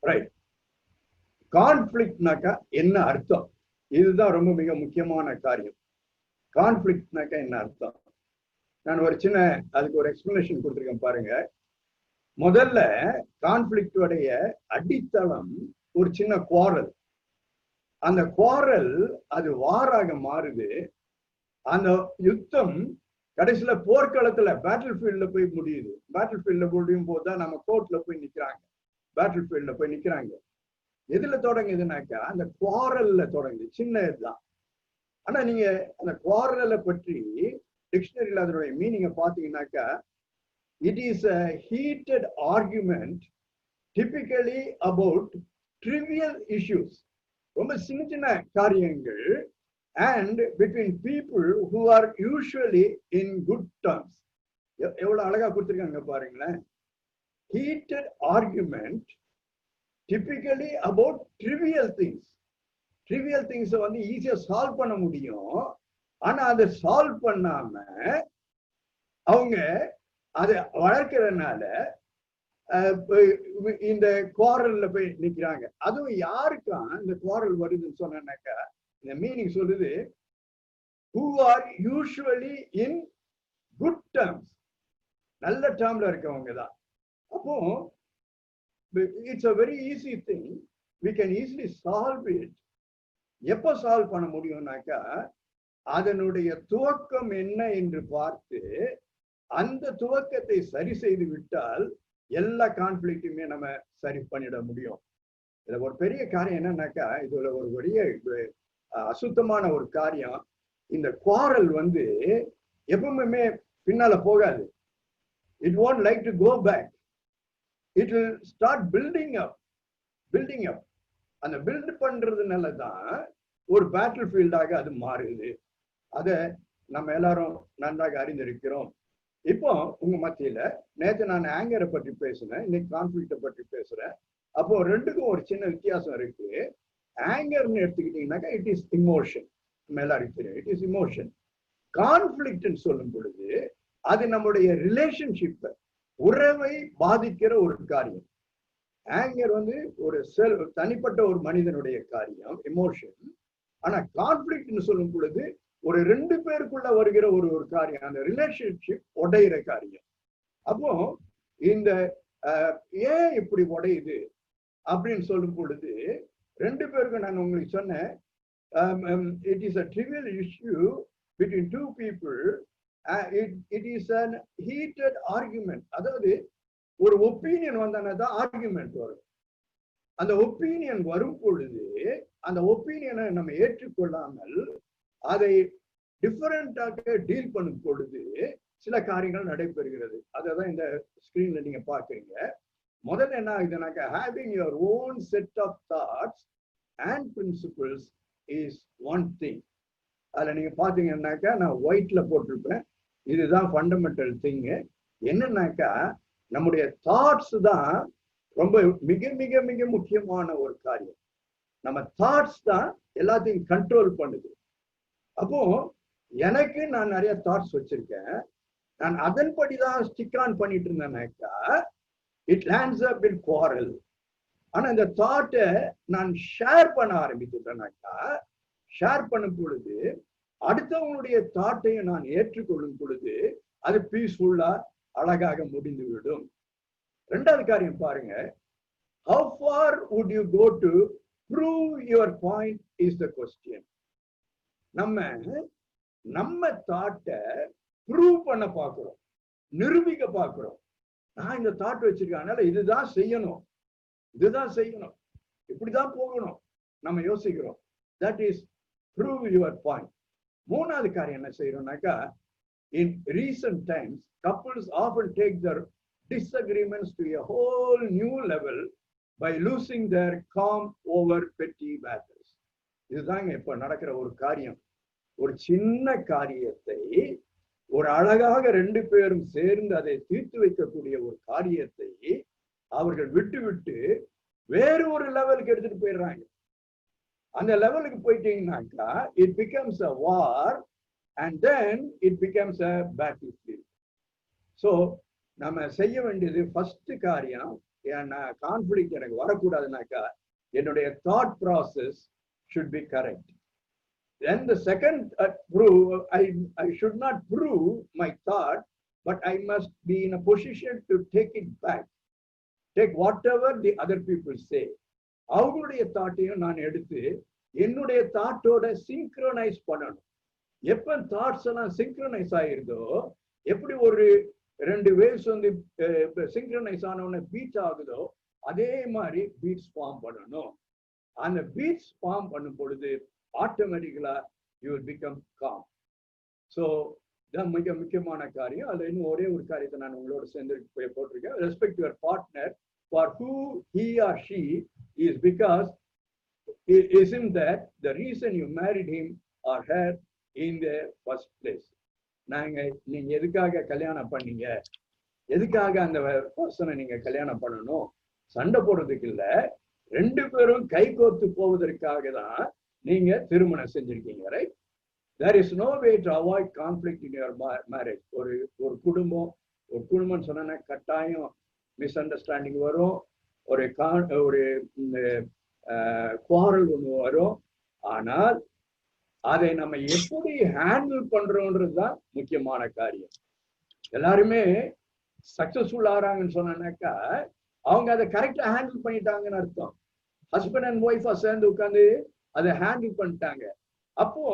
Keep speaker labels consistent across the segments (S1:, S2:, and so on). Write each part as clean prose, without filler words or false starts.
S1: Right. கான்ஃபிளிக்ட்னாக்கா என்ன அர்த்தம்? இதுதான் ரொம்ப மிக முக்கியமான காரியம். கான்ஃபிளிக்ட்னாக்கா என்ன அர்த்தம்? நான் ஒரு சின்ன அதுக்கு ஒரு எக்ஸ்பிளனேஷன் கொடுத்துருக்கேன் பாருங்க. முதல்ல கான்ஃபிளிக்டோடைய அடித்தளம் ஒரு சின்ன குவாரல். அந்த குவாரல் அது வாராக மாறுது. அந்த யுத்தம் கடைசியில போர்க்களத்துல பேட்டில் ஃபீல்ட்ல போய் முடியுது. பேட்டில் ஃபீல்ட்ல முடியும் போதுதான் நம்ம கோர்ட்ல போய் நிக்கிறாங்க. பேட்டில் ஃபீல்ட்ல போய் நிக்கிறாங்க. எதுல தொடங்குதுனாக்கா அந்த குவாரல்ல தொடங்குது. சின்ன இதுதான். ஆனா நீங்க அந்த குவாரலை பற்றி டிக்ஷனரியில அதனுடைய மீனிங்க பாத்தீங்கன்னாக்கா, it is a heated argument typically about trivial issues. ரொம்ப சின்ன சின்ன காரியங்கள் and between people who are usually in good terms. எவ்வளவு அழகா கொடுத்திருக்காங்க பாருங்களேன். Heated argument typically about trivial things. Trivial things வந்து ஈஸியா சால்வ் பண்ண முடியும். ஆனா அதை சால்வ் பண்ணாம அவங்க அதை வளர்க்கறதுனால இந்த குவாரல்ல போய் நிக்கிறாங்க. அதுவும் யாருக்கா இந்த குவாரல் வருதுன்னு சொன்னாக்கா, இந்த மீனிங் சொல்லுது who are usually in good terms. நல்ல டேர்ம்ல இருக்கவங்க தான். அப்போ it's a very easy thing. We can easily solve it. எப்போ சால்வ் பண்ண முடியும்னாக்கா, அதனுடைய துவக்கம் என்ன என்று பார்த்து அந்த துவக்கத்தை சரி செய்து விட்டால் எல்லா கான்ஃபிளிக்டுமே நம்ம சரி பண்ணிட முடியும். இதுல ஒரு பெரிய காரியம் என்னன்னாக்கா, இதுல ஒரு பெரிய அசுத்தமான ஒரு காரியம். இந்த குவாரல் வந்து எப்பவுமே பின்னால போகாது. It won't like to go back. It will start building up. அந்த பில்ட் பண்றதுனால தான் ஒரு பேட்டில் ஃபீல்டாக அது மாறுது. அதை நம்ம எல்லாரும் நன்றாக அறிந்திருக்கிறோம். இப்போ உங்க மத்தியில நேற்று நான் ஆங்கரை பற்றி பேசுனேன், இன்னைக்கு கான்ஃபிளிக்ட பற்றி பேசுறேன். அப்போ ரெண்டுக்கும் ஒரு சின்ன வித்தியாசம் இருக்கு. ஆங்கர்னு எடுத்துக்கிட்டீங்கன்னாக்கா இட் இஸ் இமோஷன். நம்ம எல்லாருக்கும் தெரியும், இட் இஸ் இமோஷன். கான்ஃபிளிக்ட்னு சொல்லும் பொழுது அது நம்முடைய ரிலேஷன்ஷிப்பை, உறவை பாதிக்கிற ஒரு காரியம். ஆங்கர் வந்து ஒரு தனிப்பட்ட ஒரு மனிதனுடைய காரியம், எமோஷன். ஆனா கான்ஃபிளிக்ட்னு சொல்லும் பொழுது ஒரு ரெண்டு பேருக்குள்ள வருகிற ஒரு காரியம், அந்த ரிலேஷன்ஷிப் உடையிற காரியம். அப்போ இந்த ஏன் இப்படி உடையுது அப்படின்னு சொல்லும் பொழுது ரெண்டு பேருக்கும் நான் உங்களுக்கு சொன்னேன், it is a trivial issue between two people. It is an heated argument. அதாவது ஒரு ஒப்பீனியன் வந்தானே தான் ஆர்குமெண்ட் வரும். அந்த ஒப்பீனியன் வரும் பொழுது அந்த ஒப்பீனியனை நம்ம ஏற்றுக்கொள்ளாமல் அதை டிஃபரெண்டாக டீல் பண்ணும் பொழுது சில காரியங்கள் நடைபெறுகிறது. அதான் இந்த ஸ்கிரீன்ல நீங்க பாக்குறீங்க. முதல்ல என்ன ஆகுதுனாக்கா, having your own set of thoughts and principles is one thing. அதுல நீங்க பாத்தீங்கன்னாக்கா நான் ஒயிட்ல போட்டிருப்பேன், இதுதான் ஃபண்டமெண்டல் திங். என்னன்னாக்கா, நம்முடைய தாட்ஸ் தான் ரொம்ப மிக மிக மிக முக்கியமான ஒரு காரியம். நம்ம தாட்ஸ் தான் எல்லாத்தையும் கண்ட்ரோல் பண்ணுது. அப்போ எனக்கு நான் நிறைய தாட்ஸ் வச்சிருக்கேன், நான் அதன்படிதான் ஸ்டிக் ஆன் பண்ணிட்டு இருந்தேன்னாக்கா it lands up in quarrel. ஆனா இந்த தாட்டை நான் ஷேர் பண்ண ஆரம்பிச்சுட்டேனாக்கா, ஷேர் பண்ணும் பொழுது அடுத்தவங்களுடைய தாட்டையும் நான் ஏற்றுக்கொள்ளும் பொழுது அது பீஸ்ஃபுல்லா அழகாக முடிந்துவிடும். ரெண்டாவது காரியம் பாருங்க, how far would you go to prove your point is the question. நம்ம தாட்டை ப்ரூவ் பண்ண பாக்குறோம், நிரூபிக்க பாக்குறோம். நான் இந்த தாட் வச்சிருக்கேன், அதனால இதுதான் செய்யணும், இப்படிதான் போகணும் நம்ம யோசிக்கிறோம். That is prove your point. மூணாவது காரியம் என்ன செய்யறோம்னாக்கா, in recent times couples often take their disagreements to a whole new level by losing their calm over petty matters. இதுதாங்க இப்ப நடக்கிற ஒரு காரியம். ஒரு சின்ன காரியத்தை ஒரு அழகாக ரெண்டு பேரும் சேர்ந்து அதை தீர்த்து வைக்கக்கூடிய ஒரு காரியத்தை அவர்கள் விட்டு வேறு ஒரு லெவலுக்கு எடுத்துட்டு போயிடுறாங்க. அந்த லெவலுக்கு போயிட்டீங்கன்னாக்கா it becomes a war and then it becomes a battlefield. So நம்ம செய்ய வேண்டியது ஃபர்ஸ்ட் காரியம், கான்ஃபிளிக்ட் எனக்கு வரக்கூடாதுனாக்கா என்னுடைய thought process should be correct. Then the second I should not prove my thought, but I must be in a position to take it back. Take whatever the other people say. அவங்களுடைய தாட்டையும் நான் எடுத்து என்னுடைய தாட்டோட synchronise பண்ணணும். எப்ப thoughts எல்லாம் synchronise ஆயிருந்தோ, எப்படி ஒரு 2 waves வந்து சிங்க்ரோனைஸ் ஆனவொடனே பீட் ஆகுதோ, அதே மாதிரி பீட்ஸ் ஃபார்ம் பண்ணணும். அந்த பீட்ஸ் ஃபார்ம் பண்ணும் பொழுது ஆட்டோமேட்டிக்கலா you will become calm. So இதான் மிக முக்கியமான காரியம். அதுல இன்னும் ஒரே ஒரு காரியத்தை நான் உங்களோட சேர்ந்து போட்டிருக்கேன். Respect your partner for who he or she is, because it isn't that the reason you married him or her in the first place. நீங்க எதுக்காக கல்யாணம் பண்ணீங்க, எதுக்காக அந்த பர்சனை நீங்க கல்யாணம் பண்ணணும், சண்டை போடுறதுக்கு இல்ல, 2 பேரும் கை கோர்த்து போவதற்காக தான் நீங்க திருமணம் செஞ்சிருக்கீங்க. Right? There is no way to avoid conflict in your marriage. ஒரு குடும்பம் சொன்னா கட்டாயம் மிஸ் அண்டர்ஸ்டாண்டிங் வரும், ஒரு குவாரல் ஒண்ணு வரும். ஆனால் அதை நம்ம எப்படி ஹேண்டில் பண்றோம்ன்றதுதான் முக்கியமான காரியம். எல்லாருமே சக்சஸ்ஃபுல் ஆறாங்கன்னு சொன்னாக்கா அவங்க அதை கரெக்டா ஹேண்டில் பண்ணிட்டாங்கன்னு அர்த்தம். ஹஸ்பண்ட் அண்ட் ஒய்ஃபா சேர்ந்து உட்காந்து அதை ஹேண்டில் பண்ணிட்டாங்க. அப்போ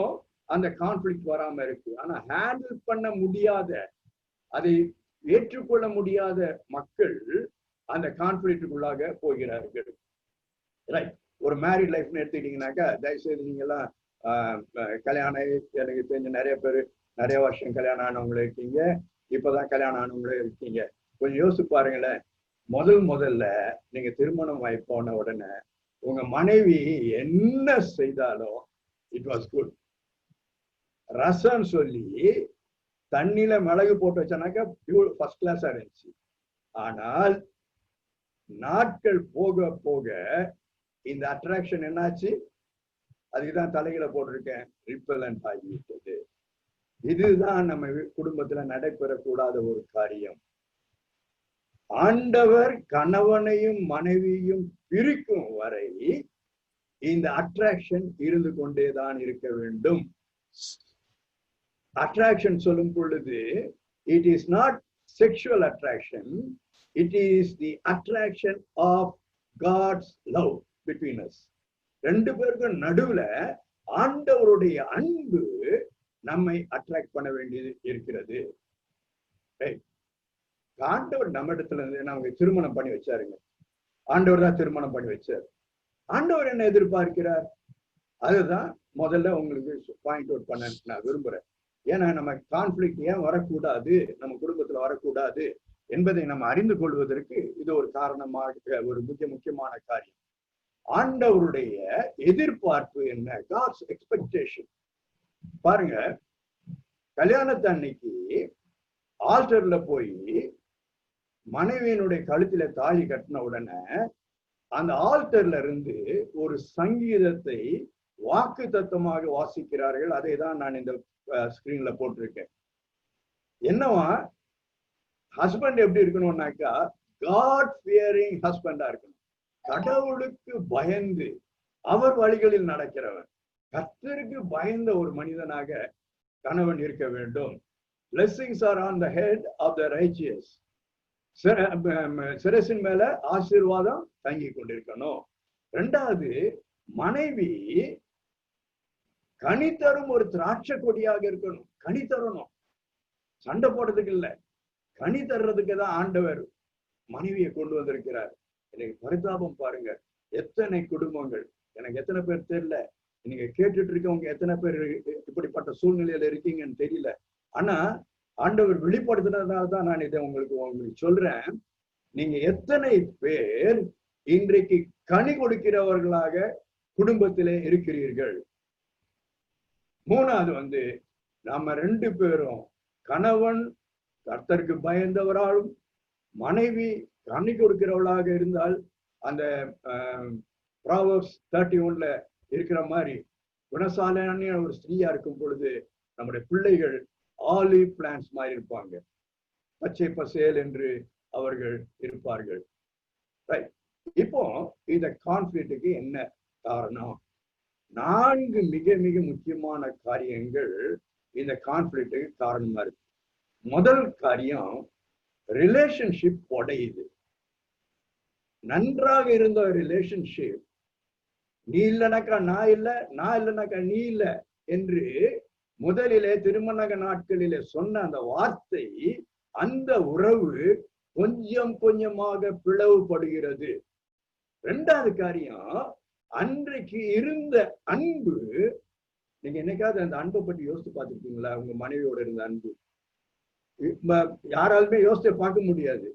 S1: அந்த கான்ஃபிளிக்ட் வராம இருக்கு. ஆனா ஹேண்டில் பண்ண முடியாத, அதை ஏற்றுக்கொள்ள முடியாத மக்கள் அந்த கான்ஃபிளிக்டுக்குள்ளாக போகிறார்கள். ரைட்? ஒரு மேரிட் லைஃப்னு எடுத்துக்கிட்டீங்கன்னாக்கா, தயவுசெய்து நீங்க எல்லாம் கல்யாணம், எனக்கு தெரிஞ்ச நிறைய வருஷம் கல்யாணம் ஆனவங்களும் இருக்கீங்க, இப்பதான் கல்யாணம் ஆனவங்களும் இருக்கீங்க. கொஞ்சம் யோசிச்சு பாருங்களேன். முதல்ல நீங்க திருமணம் போன உடனே உங்க மனைவி என்ன செய்தாலும் இட் வாஸ் குட். ரசம் சொல்லி தண்ணியில மிளகு போட்டு வச்சானாக்கா ஃபர்ஸ்ட் கிளாஸா இருந்துச்சு. ஆனால் நாட்கள் போக போக இந்த அட்ராக்ஷன் என்னாச்சு? அதுக்குதான் தலைகளை போட்டிருக்கேன், ரிப்பலண்ட் ஆகிவிட்டது. இதுதான் நம்ம குடும்பத்துல நடைபெறக்கூடாத ஒரு காரியம். ஆண்டவர் கணவனையும் மனைவியும் பிரிக்கும் வரை இந்த அட்ராக்ஷன் இருந்து கொண்டேதான் இருக்க வேண்டும். அட்ராக்ஷன் சொல்லும் பொழுது it is not sexual attraction, it is the attraction of God's love between us. 2 பேருக்கும் நடுவுல ஆண்டவருடைய அன்பு நம்மை அட்ராக்ட் பண்ண வேண்டியது இருக்கிறது. ஆண்டவர் நம்ம இடத்துல இருந்து நமக்கு திருமணம் பண்ணி வச்சாருங்க. ஆண்டவர் தான் திருமணம் பண்ணி வச்சார். ஆண்டவர் என்ன எதிர்பார்க்கிறார்? அதுதான் முதல்ல உங்களுக்கு பாயிண்ட் அவுட் பண்ண நான் விரும்புறேன். ஏன்னா நம்ம கான்ஃபிளிக்ட் ஏன் வரக்கூடாது, நம்ம குடும்பத்துல வரக்கூடாது என்பதை நம்ம அறிந்து கொள்வதற்கு இது ஒரு காரணமாக ஒரு முக்கியமான காரியம். ஆண்டவருடைய எதிர்பார்ப்பு என்ன? God's expectation. பாருங்க, கல்யாணத்து அன்னைக்கு ஆல்டர்ல போய் மனைவியினுடைய கழுத்துல தாலி கட்டின உடனே அந்த ஆல்டர்ல இருந்து ஒரு சங்கீதத்தை வாக்கு தத்துவமாக வாசிக்கிறார்கள். அதை தான் நான் இந்த ஸ்கிரீன்ல போட்டிருக்கேன். என்னவா, ஹஸ்பண்ட் எப்படி இருக்கணும்னாக்கா காட் ஃபியரிங் ஹஸ்பண்டா இருக்கணும். கடவுளுக்கு பயந்து அவர் வழிகளில் நடக்கிறவன், கர்த்தருக்கு பயந்த ஒரு மனிதனாக கணவன் இருக்க வேண்டும். Blessings are on the head of the righteous. சிரசின் மேல ஆசீர்வாதம் தங்கி கொண்டிருக்கணும். 2வது, மனைவி கனி தரும் ஒரு திராட்சை கொடியாக இருக்கணும். கனி தரணும், சண்டை போடுறதுக்கு இல்ல, கனி தர்றதுக்கு தான் ஆண்டவர் மனைவியை கொண்டு வந்திருக்கிறார். எனக்கு பரிதாபம் பாருங்க, எத்தனை குடும்பங்கள், எனக்கு எத்தனை பேர் தெரியல, நீங்க கேட்டுட்டு இருக்கவங்க எத்தனை பேர் இப்படிப்பட்ட சூழ்நிலையில இருக்கீங்கன்னு தெரியல. ஆனா ஆண்டவர் வெளிப்படுத்தினதால தான் நான் இதை உங்களுக்கு சொல்றேன். நீங்க எத்தனை பேர் இன்றைக்கு கனி கொடுக்கிறவர்களாக குடும்பத்திலே இருக்கிறீர்கள்? 3வது நாம 2 பேரும், கணவன் கர்த்தருக்கு பயந்தவராலும் மனைவி கனி கொடுக்கிறவளாக இருந்தால், அந்த Proverbs 31ல இருக்கிற மாதிரி குணசாலியான ஒரு ஸ்திரீயா இருக்கும் பொழுது நம்முடைய பிள்ளைகள் ஆலிவ் பிளான்ஸ் மாதிரி இருப்பாங்க, பச்சை பசேல் என்று அவர்கள் இருப்பார்கள். ரைட். இப்போ இந்த கான்ஃபிளிக்ட்டுக்கு என்ன காரணம்? 4 மிக மிக முக்கியமான காரியங்கள் இந்த கான்ஃபிளிக்ட்டுக்கு காரணமா இருக்கு. முதல் காரியம், ரிலேஷன்ஷிப் உடையுது. நன்றாக இருந்த ரிலேஷன்ஷிப், நீ இல்லைனாக்கா நான் இல்லை, நான் இல்லைனாக்கா நீ இல்லை என்று முதலிலே திருமண நாட்களிலே சொன்ன அந்த வார்த்தை, அந்த உறவு கொஞ்சம் கொஞ்சமாக பிளவுபடுகிறது. 2வது காரியம், அன்றைக்கு இருந்த அன்பு, நீங்க என்னைக்காவது அந்த அன்பை பற்றி யோசித்து பார்த்துருக்கீங்களா? உங்க மனைவியோட இருந்த அன்பு யாராலுமே யோசித்து பார்க்க முடியாது.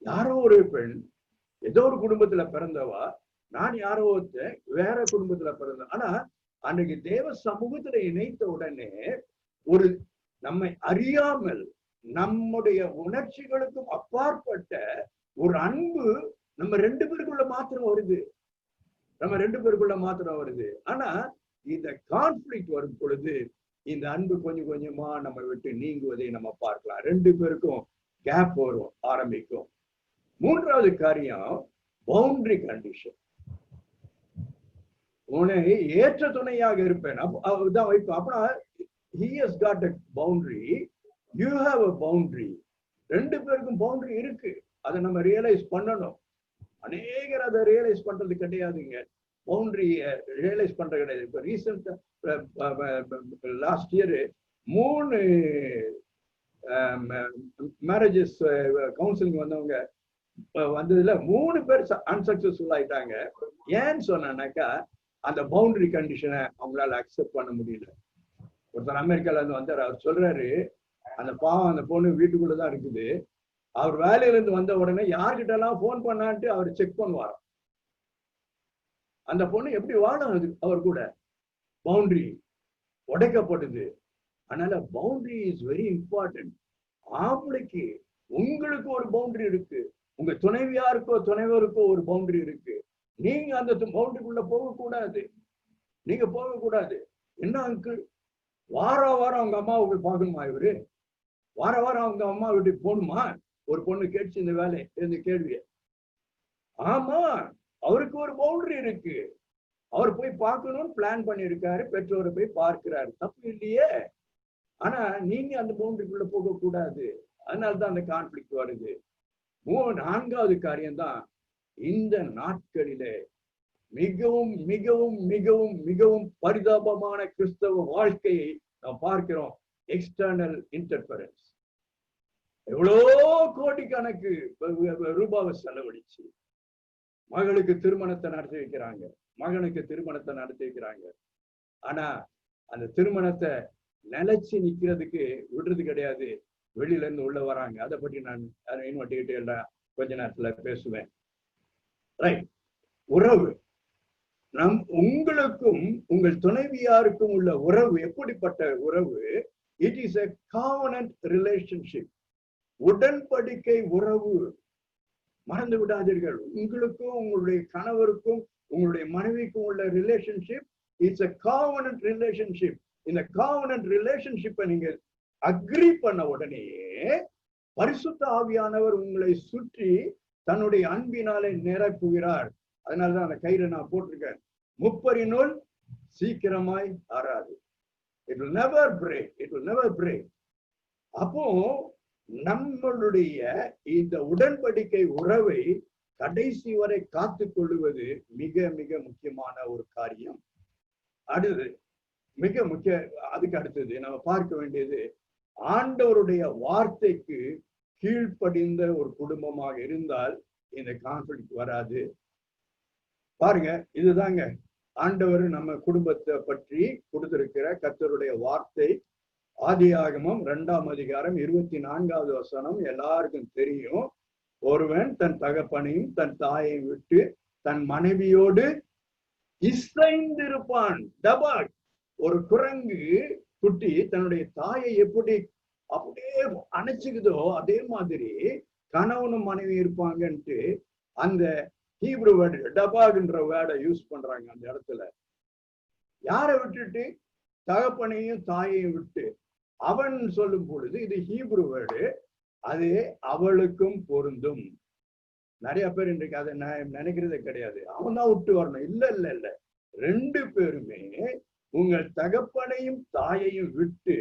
S1: யாரோ ஒரு பெண் ஏதோ ஒரு குடும்பத்துல பிறந்தவா, நான் யாரோ ஒருத்தன் வேற குடும்பத்துல பிறந்தேன். ஆனா அன்றைக்கு தேவ சமூகத்துல இணைத்த உடனே ஒரு நம்மை அறியாமல் நம்முடைய உணர்ச்சிகளுக்கும் அப்பாற்பட்ட ஒரு அன்பு நம்ம 2 பேருக்குள்ள மாத்திரம் வருது. ஆனா இந்த கான்ஃபிளிக்ட் வரும் பொழுது இந்த அன்பு கொஞ்சம் கொஞ்சமா நம்ம விட்டு நீங்குவதை நம்ம பார்க்கலாம். 2 பேருக்கும் கேப் வரும், ஆரம்பிக்கும். 3வது காரியம், பவுண்டரி கண்டிஷன். உன்னை ஏற்ற துணையாக இருப்பேன் அப்படிதான் வைப்பேன். அப்படின்னா he has got a boundary, you have a boundary. 2 பேருக்கும் பவுண்டரி இருக்கு. அதை நம்ம ரியலைஸ் பண்ணணும். அநேகர் அதை ரியலைஸ் பண்றது கிடையாதுங்க. பவுண்டரிய ரியலைஸ் பண்றது கிடையாது. இப்ப recent last year 3 marriages counselling வந்தவங்க வந்ததுல 3 பேர் அன்சக்சஸ்ஃபுல் ஆயிட்டாங்க. ஏன்னு சொன்னாக்கா, அந்த பவுண்டரி கண்டிஷனை அவங்களால அக்செப்ட் பண்ண முடியல. ஒருத்தர் அமெரிக்கால இருந்து வந்தார். அவர் சொல்றாரு, அந்த பொண்ணு வீட்டுக்குள்ளதான் இருக்குது. அவர் வேலையில இருந்து வந்த உடனே யார்கிட்ட எல்லாம் போன் பண்ணான்ட்டு அவர் செக் பண்ணுவார். அந்த பொண்ணு எப்படி வாழும் அவர் கூட? பவுண்டரி உடைக்கப்படுது. அதனால பவுண்டரி இஸ் வெரி இம்பார்ட்டன்ட். ஆம்பளைக்கு உங்களுக்கு ஒரு பவுண்டரி இருக்கு, உங்க துணைவருக்கோ ஒரு பவுண்டரி இருக்கு. நீங்க அந்த பவுண்டரிக்குள்ள போகக்கூடாது. என்ன அங்கிள், வாரம் அவங்க அம்மாவை பார்க்கணுமா? இவரு வாரம் அவங்க அம்மா வீட்டுக்கு போகணுமா? ஒரு பொண்ணு கேட்டுச்சு இந்த கேள்விய. ஆமா, அவருக்கு ஒரு பவுண்டரி இருக்கு. அவர் போய் பார்க்கணும்னு பிளான் பண்ணியிருக்காரு, பெற்றோரை போய் பார்க்கிறாரு, தப்பு இல்லையே. ஆனா நீங்க அந்த பவுண்டரிக்குள்ள போக கூடாது. அதனாலதான் அந்த கான்ஃபிளிக்ட் வருது. 4வது காரியம்தான், இந்த நாட்களிலே மிகவும் மிகவும் மிகவும் மிகவும் பரிதாபமான கிறிஸ்தவ வாழ்க்கையை நாம் பார்க்கிறோம். External interference. எவ்வளோ கோடிக்கணக்கு ரூபாவை செலவழிச்சு மகளுக்கு திருமணத்தை நடத்தி வைக்கிறாங்க, மகனுக்கு திருமணத்தை நடத்தி வைக்கிறாங்க. ஆனா அந்த திருமணத்தை நிலைச்சு நிக்கிறதுக்கு விடுறது கிடையாது. வெளியில இருந்து உள்ள வராங்க. அதை பற்றி நான் இன்னும் டீட்டெயிலா கொஞ்ச நேரத்துல பேசுவேன். ரைட். உறவு, உங்களுக்கும் உங்கள் துணைவியாருக்கும் உள்ள உறவு எப்படிப்பட்ட உறவு? It is a covenant relationship. உடன்படிக்கை உறவு. மறந்து விடாதீர்கள். உங்களுக்கும் உங்களுடைய கணவருக்கும் உங்களுடைய மனைவிக்கும் உள்ள relationship it's a covenant relationship. இந்த காவனன்ட் ரிலேஷன்ஷிப்பை நீங்க அக்ரி பண்ண உடனேயே பரிசுத்த ஆவியானவர் உங்களை சுற்றி தன்னுடைய அன்பினாலே நிரப்புகிறார். அதனாலதான் அந்த கயிறை நான் போட்டிருக்கேன். முப்பரினுள் சீக்கிரமாய் ஆறாது. It will never break. It will never break. அப்போ நம்மளுடைய இந்த உடன்படிக்கை உறவை கடைசி வரை காத்து கொள்ளுவது மிக மிக முக்கியமான ஒரு காரியம். அதுக்கு அடுத்தது நம்ம பார்க்க வேண்டியது, ஆண்டவருடைய வார்த்தைக்கு கீழ்ப்படிந்த ஒரு குடும்பமாக இருந்தால் இந்த கான்ஃபிளிக்ட் வராது. பாருங்க, இதுதாங்க ஆண்டவர் நம்ம குடும்பத்தை பற்றி கொடுத்திருக்கிற கர்த்தருடைய வார்த்தை. ஆதியாகமம் 2ஆம் அதிகாரம் 24வது வசனம் எல்லாருக்கும் தெரியும். ஒருவன் தன் தகப்பனையும் தன் தாயையும் விட்டு தன் மனைவியோடு இசைந்திருப்பான். டபாக். ஒரு குரங்கு குட்டி தன்னுடைய தாயை எப்படி அப்படியே அணைச்சுக்குதோ அதே மாதிரி கணவனும் மனைவி இருப்பாங்கன்ட்டு அந்த ஹீப்ரு வேர்டு டபாக்ன்ற வேர்டை யூஸ் பண்றாங்க அந்த இடத்துல. யாரை விட்டுட்டு? தகப்பனையும் தாயையும் விட்டு. அவன் சொல்லும் பொழுது இது ஹீப்ரு வேர்டு, அது அவளுக்கும் பொருந்தும். நிறைய பேர் இன்றைக்கு அதை நினைக்கிறதே கிடையாது. அவன் தான் விட்டு வரணும். இல்ல இல்ல இல்ல, ரெண்டு பேருமே உங்கள் தகப்பனையும் தாயையும் விட்டு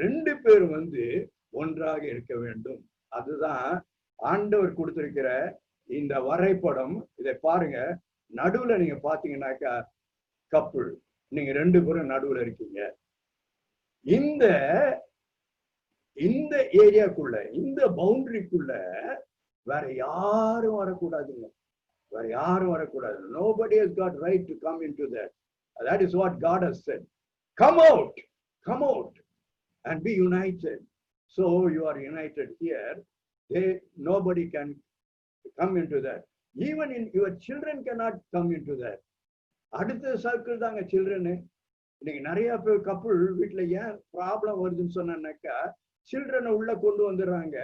S1: ரெண்டு பேரும் ஒன்றாக இருக்க வேண்டும். அதுதான் ஆண்டவர் கொடுத்திருக்கிற இந்த வரைபடம். இதை பாருங்க, நடுவுல நீங்க பாத்தீங்கன்னாக்கா கப்புள், நீங்க ரெண்டு பேரும் நடுவுல இருக்கீங்க. இந்த இந்த ஏரியாக்குள்ள, இந்த பவுண்டரிக்குள்ள வேற யாரும் வரக்கூடாதுங்க. வேற யாரும் வரக்கூடாது. Nobody has got right to come into that. That is what God has said. Come out and be united. So you are united here. Nobody can come into that. Even in your children cannot come into that. அடுத்த circle தாங்க children. இன்னைக்கு நிறைய பேர் couple வீட்டுல ஏன் problem வருதுன்னு சொன்னாக்கா, சில்ட்ரனை உள்ள கொண்டு வந்துடுறாங்க,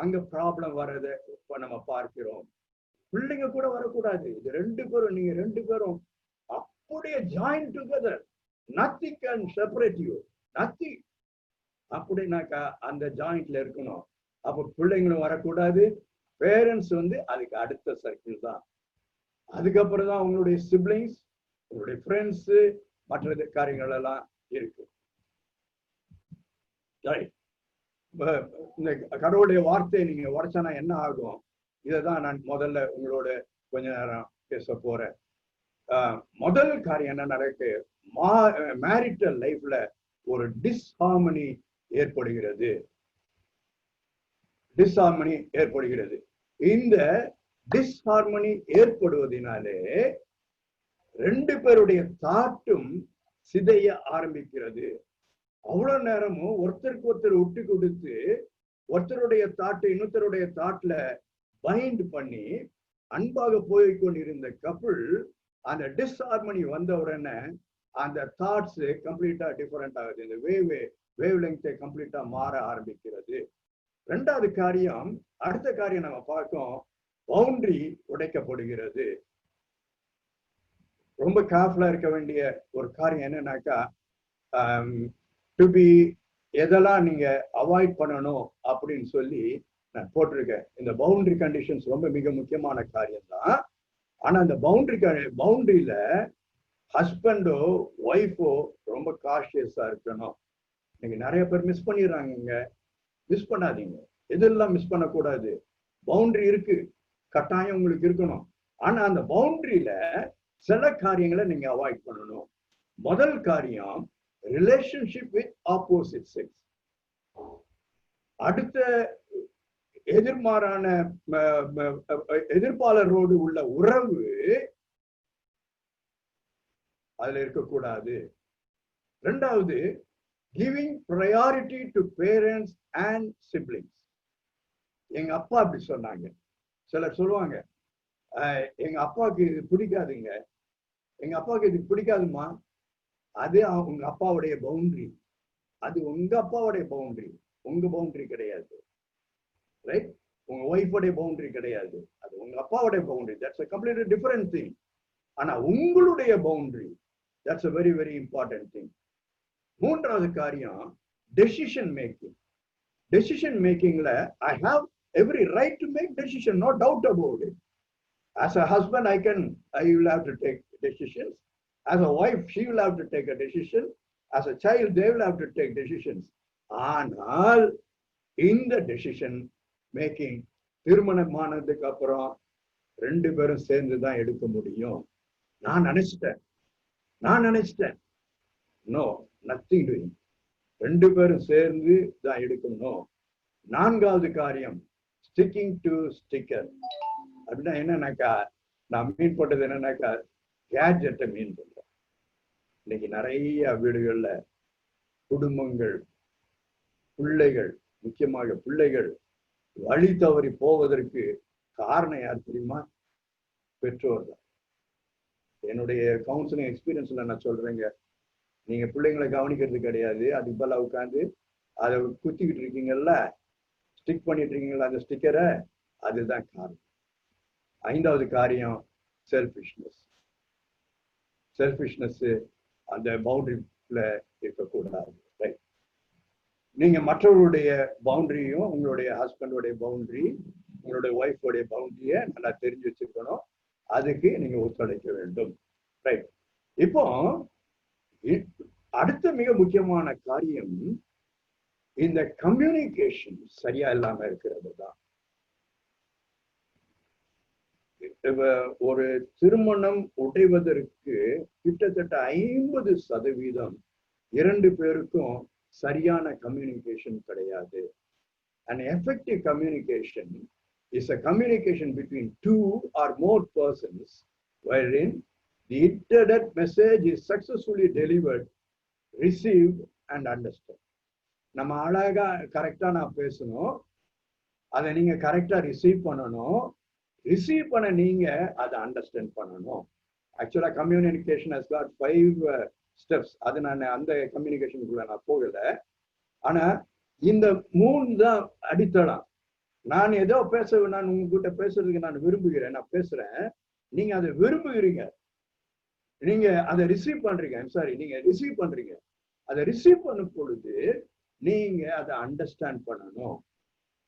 S1: அங்க ப்ராப்ளம் வர்றதை இப்ப நம்ம பார்க்கிறோம். பிள்ளைங்க கூட வரக்கூடாது. இது ரெண்டு பேரும், நீங்க ரெண்டு பேரும் அப்படியே join together. Nothing can separate you, nothing. அப்படின்னாக்கா அந்த ஜாயிண்ட்ல இருக்கணும். அப்ப பிள்ளைங்களும் வரக்கூடாது. பேரண்ட்ஸ் அதுக்கு அடுத்த சர்க்கிள் தான். அதுக்கப்புறம் தான் உங்களுடைய சிப்ளிங்ஸ், உங்களுடைய ஃப்ரெண்ட்ஸ், மற்ற காரியங்கள் எல்லாம் இருக்கு. இந்த கடவுளுடைய வார்த்தையை நீங்க உடைச்சானா என்ன ஆகும்? இதைதான் நான் முதல்ல உங்களோட கொஞ்ச நேரம் பேச போறேன். முதல் காரியம் என்ன நடக்கு? மேரிட்டல் லைஃப்ல ஒரு டிஸ்ஹார்மனி ஏற்படுகிறது. இந்த டிஸ்ஹார்மனி ஏற்படுவதனாலே ரெண்டு பேருடைய தாட்டும் சிதைய ஆரம்பிக்கிறது. அவ்வளவு நேரமும் ஒருத்தருக்கு ஒருத்தர் விட்டு கொடுத்து ஒருத்தருடைய தாட்டை இன்னொருத்தருடைய தாட்ல பைண்ட் பண்ணி அன்பாக போய்கொண்டிருந்த கப்புள், அந்த டிஸ்ஹார்மனி வந்த உடனே அந்த தாட்ஸ் கம்ப்ளீட்டா டிஃபரெண்ட் ஆகுது. இந்த வேவ் லெங்க் கம்ப்ளீட்டா மாற ஆரம்பிக்கிறது. ரெண்டாவது காரியம், அடுத்த காரியம் நம்ம பார்க்கோம், பவுண்டரி உடைக்கப்படுகிறது. ரொம்ப கேர்ஃபுல்லா இருக்க வேண்டிய ஒரு காரியம் என்னன்னாக்கா, டு பி எதெல்லாம் நீங்க அவாய்ட் பண்ணணும் அப்படின்னு சொல்லி நான் போட்டிருக்கேன். இந்த பவுண்டரி கண்டிஷன்ஸ் ரொம்ப மிக முக்கியமான காரியம் தான். ஆனா அந்த பவுண்டரியில ஹஸ்பண்டோ ஒய்ஃபோ ரொம்ப காஷியஸா இருக்கணும். நீங்க நிறைய பேர் மிஸ் பண்ணிடுறாங்க. மிஸ் பண்ணாதீங்க. எதெல்லாம் மிஸ் பண்ணக்கூடாது? பவுண்டரி இருக்கு, கட்டாயம் உங்களுக்கு இருக்கணும். ஆனா அந்த பவுண்டரியில சில காரியங்களை நீங்க அவாய்ட் பண்ணணும். முதல் காரியம், ரிலேஷன்ஷிப் வித் ஆப்போசிட் செக்ஸ். அடுத்த எதிர்மாறான எதிர்ப்பாளரோடு உள்ள உறவு அதுல இருக்கக்கூடாது. ரெண்டாவது, giving priority to parents and siblings. எங்க அப்பா அப்படி சொன்னாங்க. சிலர் சொல்லுவாங்க, எங்க அப்பாவுக்கு இது பிடிக்காதுங்க, எங்க அப்பாவுக்கு இது பிடிக்காதுமா. அது உங்க அப்பாவுடைய பவுண்டரி, அது உங்க அப்பாவுடைய பவுண்டரி, உங்க பவுண்டரி கிடையாது. ரைட்? உங்க ஒய்ஃபோடைய பவுண்டரி கிடையாது, அது உங்க அப்பாவுடைய boundary. That's a completely different thing. ஆனா உங்களுடைய boundary, that's a very very important thing. மூன்றாவது காரியம், டெசிஷன் மேக்கிங். டெசிஷன் மேக்கிங்ல I have every right to make decision, no doubt about it. As a husband, I will have to take decisions. As a wife, she will have to take a decision. As a child, they will have to take decisions. ஆனால் இந்த decision making திருமணமானதுக்கு அப்புறம் ரெண்டு பேரும் சேர்ந்து தான் எடுக்க முடியும். நான் நினைச்சிட்டேன் நோ, நத்திங் டூயிங். ரெண்டு பேரும் சேர்ந்து தான் எடுக்கணும். நான்காவது காரியம், ஸ்டிக்கிங் டு ஸ்டிக்கர். அப்படின்னா என்னன்னாக்கா, நான் மீன் போட்டது என்னன்னாக்கா, கேட்ஜெட்டை மீன் பண்றேன். இன்னைக்கு நிறைய வீடுகள்ல குடும்பங்கள், பிள்ளைகள், முக்கியமாக பிள்ளைகள் வழி தவறி போவதற்கு காரணம் யார் தெரியுமா? பெற்றோர் தான். என்னுடைய கவுன்சிலிங் எக்ஸ்பீரியன்ஸ்ல நான் சொல்றேங்க, நீங்க பிள்ளைங்களை கவனிக்கிறது கிடையாது. அதுக்கு பதிலா உட்காந்து அதை குத்திக்கிட்டு இருக்கீங்கல்ல, ஸ்டிக் பண்ணிட்டு இருக்கீங்களா அந்த ஸ்டிக்கரை, அதுதான் காரணம். ஐந்தாவது காரியம், செல்ஃபிஷ்னஸ். அந்த பவுண்டரில இருக்கக்கூடாது. ரைட்? நீங்க மற்றவருடைய பவுண்டரியும் உங்களுடைய ஹஸ்பண்டோடைய பவுண்டரி உங்களுடைய ஒய்ஃபோடைய பவுண்டரிய நல்லா தெரிஞ்சு வச்சிருக்கணும். அதுக்கு நீங்க ஒத்துழைக்க வேண்டும். ரைட். இப்போ அடுத்த மிக முக்கியமான காரியம் இந்த கம்யூனிகேஷன் சரியா இல்லாம இருக்கிறது தான். ஒரு திருமணம் உடைவதற்கு கிட்டத்தட்ட 50% 2 பேருக்கும் சரியான கம்யூனிகேஷன் கிடையாது. An effective communication is a communication between 2 or more persons wherein the intended message is successfully delivered, received and understood. நம்ம அழகா கரெக்டா நான் பேசணும், அதை நீங்க கரெக்டா ரிசீவ் பண்ணணும், ரிசீவ் பண்ண நீங்க அதை அண்டர்ஸ்டாண்ட் பண்ணணும். ஆக்சுவலா கம்யூனிகேஷன் ஹஸ் காட் 5 ஸ்டெப்ஸ். அது நான் அந்த கம்யூனிகேஷனுக்குள்ள நான் போகல. ஆனா இந்த 3 தான் அடித்தளம். நான் ஏதோ நான் உங்ககிட்ட பேசுறதுக்கு நான் விரும்புகிறேன், நான் பேசுறேன், நீங்க அதை விரும்புகிறீங்க, நீங்க அதை ரிசீவ் பண்றீங்க. சாரி, நீங்க ரிசீவ் பண்றீங்க. அதை ரிசீவ் பண்ணும் பொழுது நீங்க அதை அண்டர்ஸ்டாண்ட் பண்ணணும்.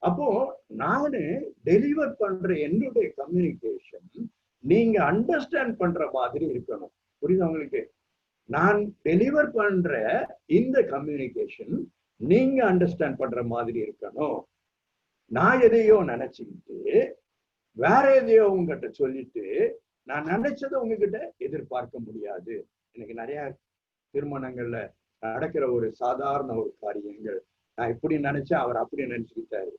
S1: அப்போ நானு டெலிவர் பண்ற என்னுடைய கம்யூனிகேஷன் நீங்க அண்டர்ஸ்டாண்ட் பண்ற மாதிரி இருக்கணும். புரியுது உங்களுக்கு? நான் டெலிவர் பண்ற இந்த கம்யூனிகேஷன் நீங்க அண்டர்ஸ்டாண்ட் பண்ற மாதிரி இருக்கணும். நான் எதையோ நினைச்சுக்கிட்டு வேற எதையோ உங்ககிட்ட சொல்லிட்டு நான் நினைச்சதை உங்ககிட்ட எதிர்பார்க்க முடியாது. எனக்கு நிறைய திருமணங்கள்ல நடக்கிற ஒரு சாதாரண ஒரு காரியங்கள், நான் இப்படி நினைச்சேன், அவர் அப்படி நினைச்சுக்கிட்டாரு,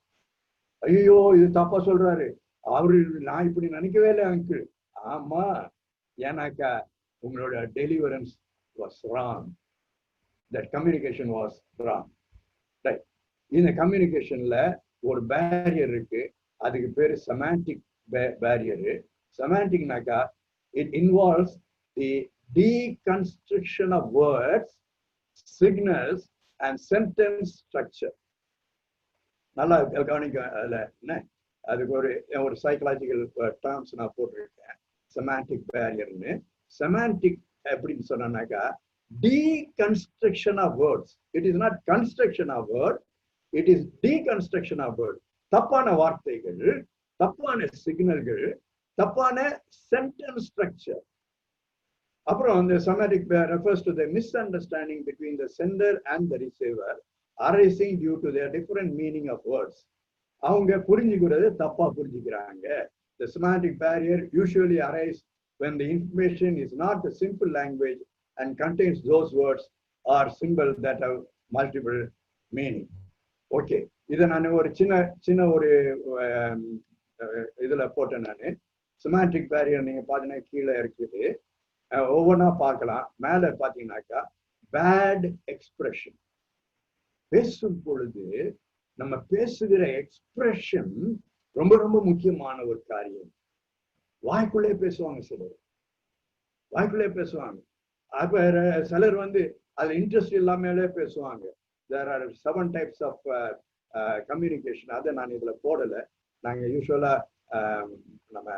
S1: ஐயோ இது தப்பா சொல்றாரு, அவரு நான் இப்படி நினைக்கவே இல்லை அங்கிள். ஆமா, ஏன்னாக்கா உங்களோட deliverance was wrong, that communication was wrong. Right. இந்த கம்யூனிகேஷன்ல ஒரு பேரியர் இருக்கு, அதுக்கு பேரு செமாண்டிக் பேரியர். செமாண்டிக்னாக்கா it involves the deconstruction of words, signals and sentence structure. நல்லா கவனிக்க. அதுல என்ன, அதுக்கு ஒரு சைக்கலாஜிக்கல் டேர்ம்ஸ் நான் போட்டிருக்கேன், செமாண்டிக் பேரியர்னு. செமாண்டிக் எப்படின்னு சொன்னாக்கா deconstruction of words. It is not construction of word, it is deconstruction of word. தப்பான வார்த்தைகள், தப்பான சிக்னல்கள், தப்பான sentence structure. அப்புறம் the semantic refers to the misunderstanding between the sender and the receiver arising due to their different meaning of words. அவங்க புரிஞ்சுக்கிறது தப்பா புரிஞ்சுக்கிறாங்க. The semantic barrier usually arises when the information is not the simple language and contains those words or symbols that have multiple meaning. Okay, இதை நான் ஒரு சின்ன ஒரு இதுல போட்டேன் நானு. செமாண்டிக் பேரியர் நீங்க பாத்தீங்கன்னா கீழே இருக்குது, ஒவ்வொன்றா பார்க்கலாம். மேல பாத்தீங்கன்னாக்கா பேட் எக்ஸ்பிரஷன். பேசும் பொழுது நம்ம பேசுகிற எக்ஸ்பிரஷன் ரொம்ப ரொம்ப முக்கியமான ஒரு காரியம். வாய்க்குள்ளே பேசுவாங்க சிலர், வாய்க்குள்ளே பேசுவாங்க. அப்ப சிலர் அதுல இன்ட்ரெஸ்ட் இல்லாமலே பேசுவாங்க. There are 7 types of communication. அதை நான் இதுல போடல. நாங்க யூஸ்வலா நம்ம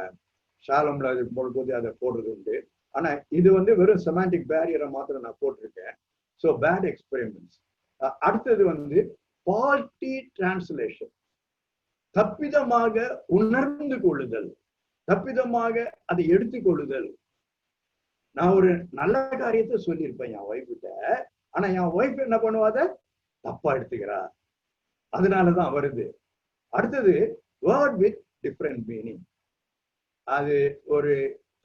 S1: ஷாலம்ல இது போடும்போது அதை போடுறது உண்டு. ஆனா இது வெறும் செமாண்டிக் பேரியரை மாத்திரம் நான் போட்டிருக்கேன். So bad experiments. அடுத்தது ஃபால்ட்டி டிரான்ஸ்லேஷன். தப்பிதமாக உணர்ந்து கொள்ளுதல், தப்பிதமாக அதை எடுத்துக்கொள்ளுதல். நான் ஒரு நல்ல காரியத்தை சொல்லியிருப்பேன் என் ஒய்ஃப் கிட்ட, ஆனா என் ஒய்ஃப் என்ன பண்ணுவாத தப்பா எடுத்துக்கிறா, அதனாலதான் வருது. அடுத்தது வேர்ட் வித் டிஃப்ரெண்ட் மீனிங். அது ஒரு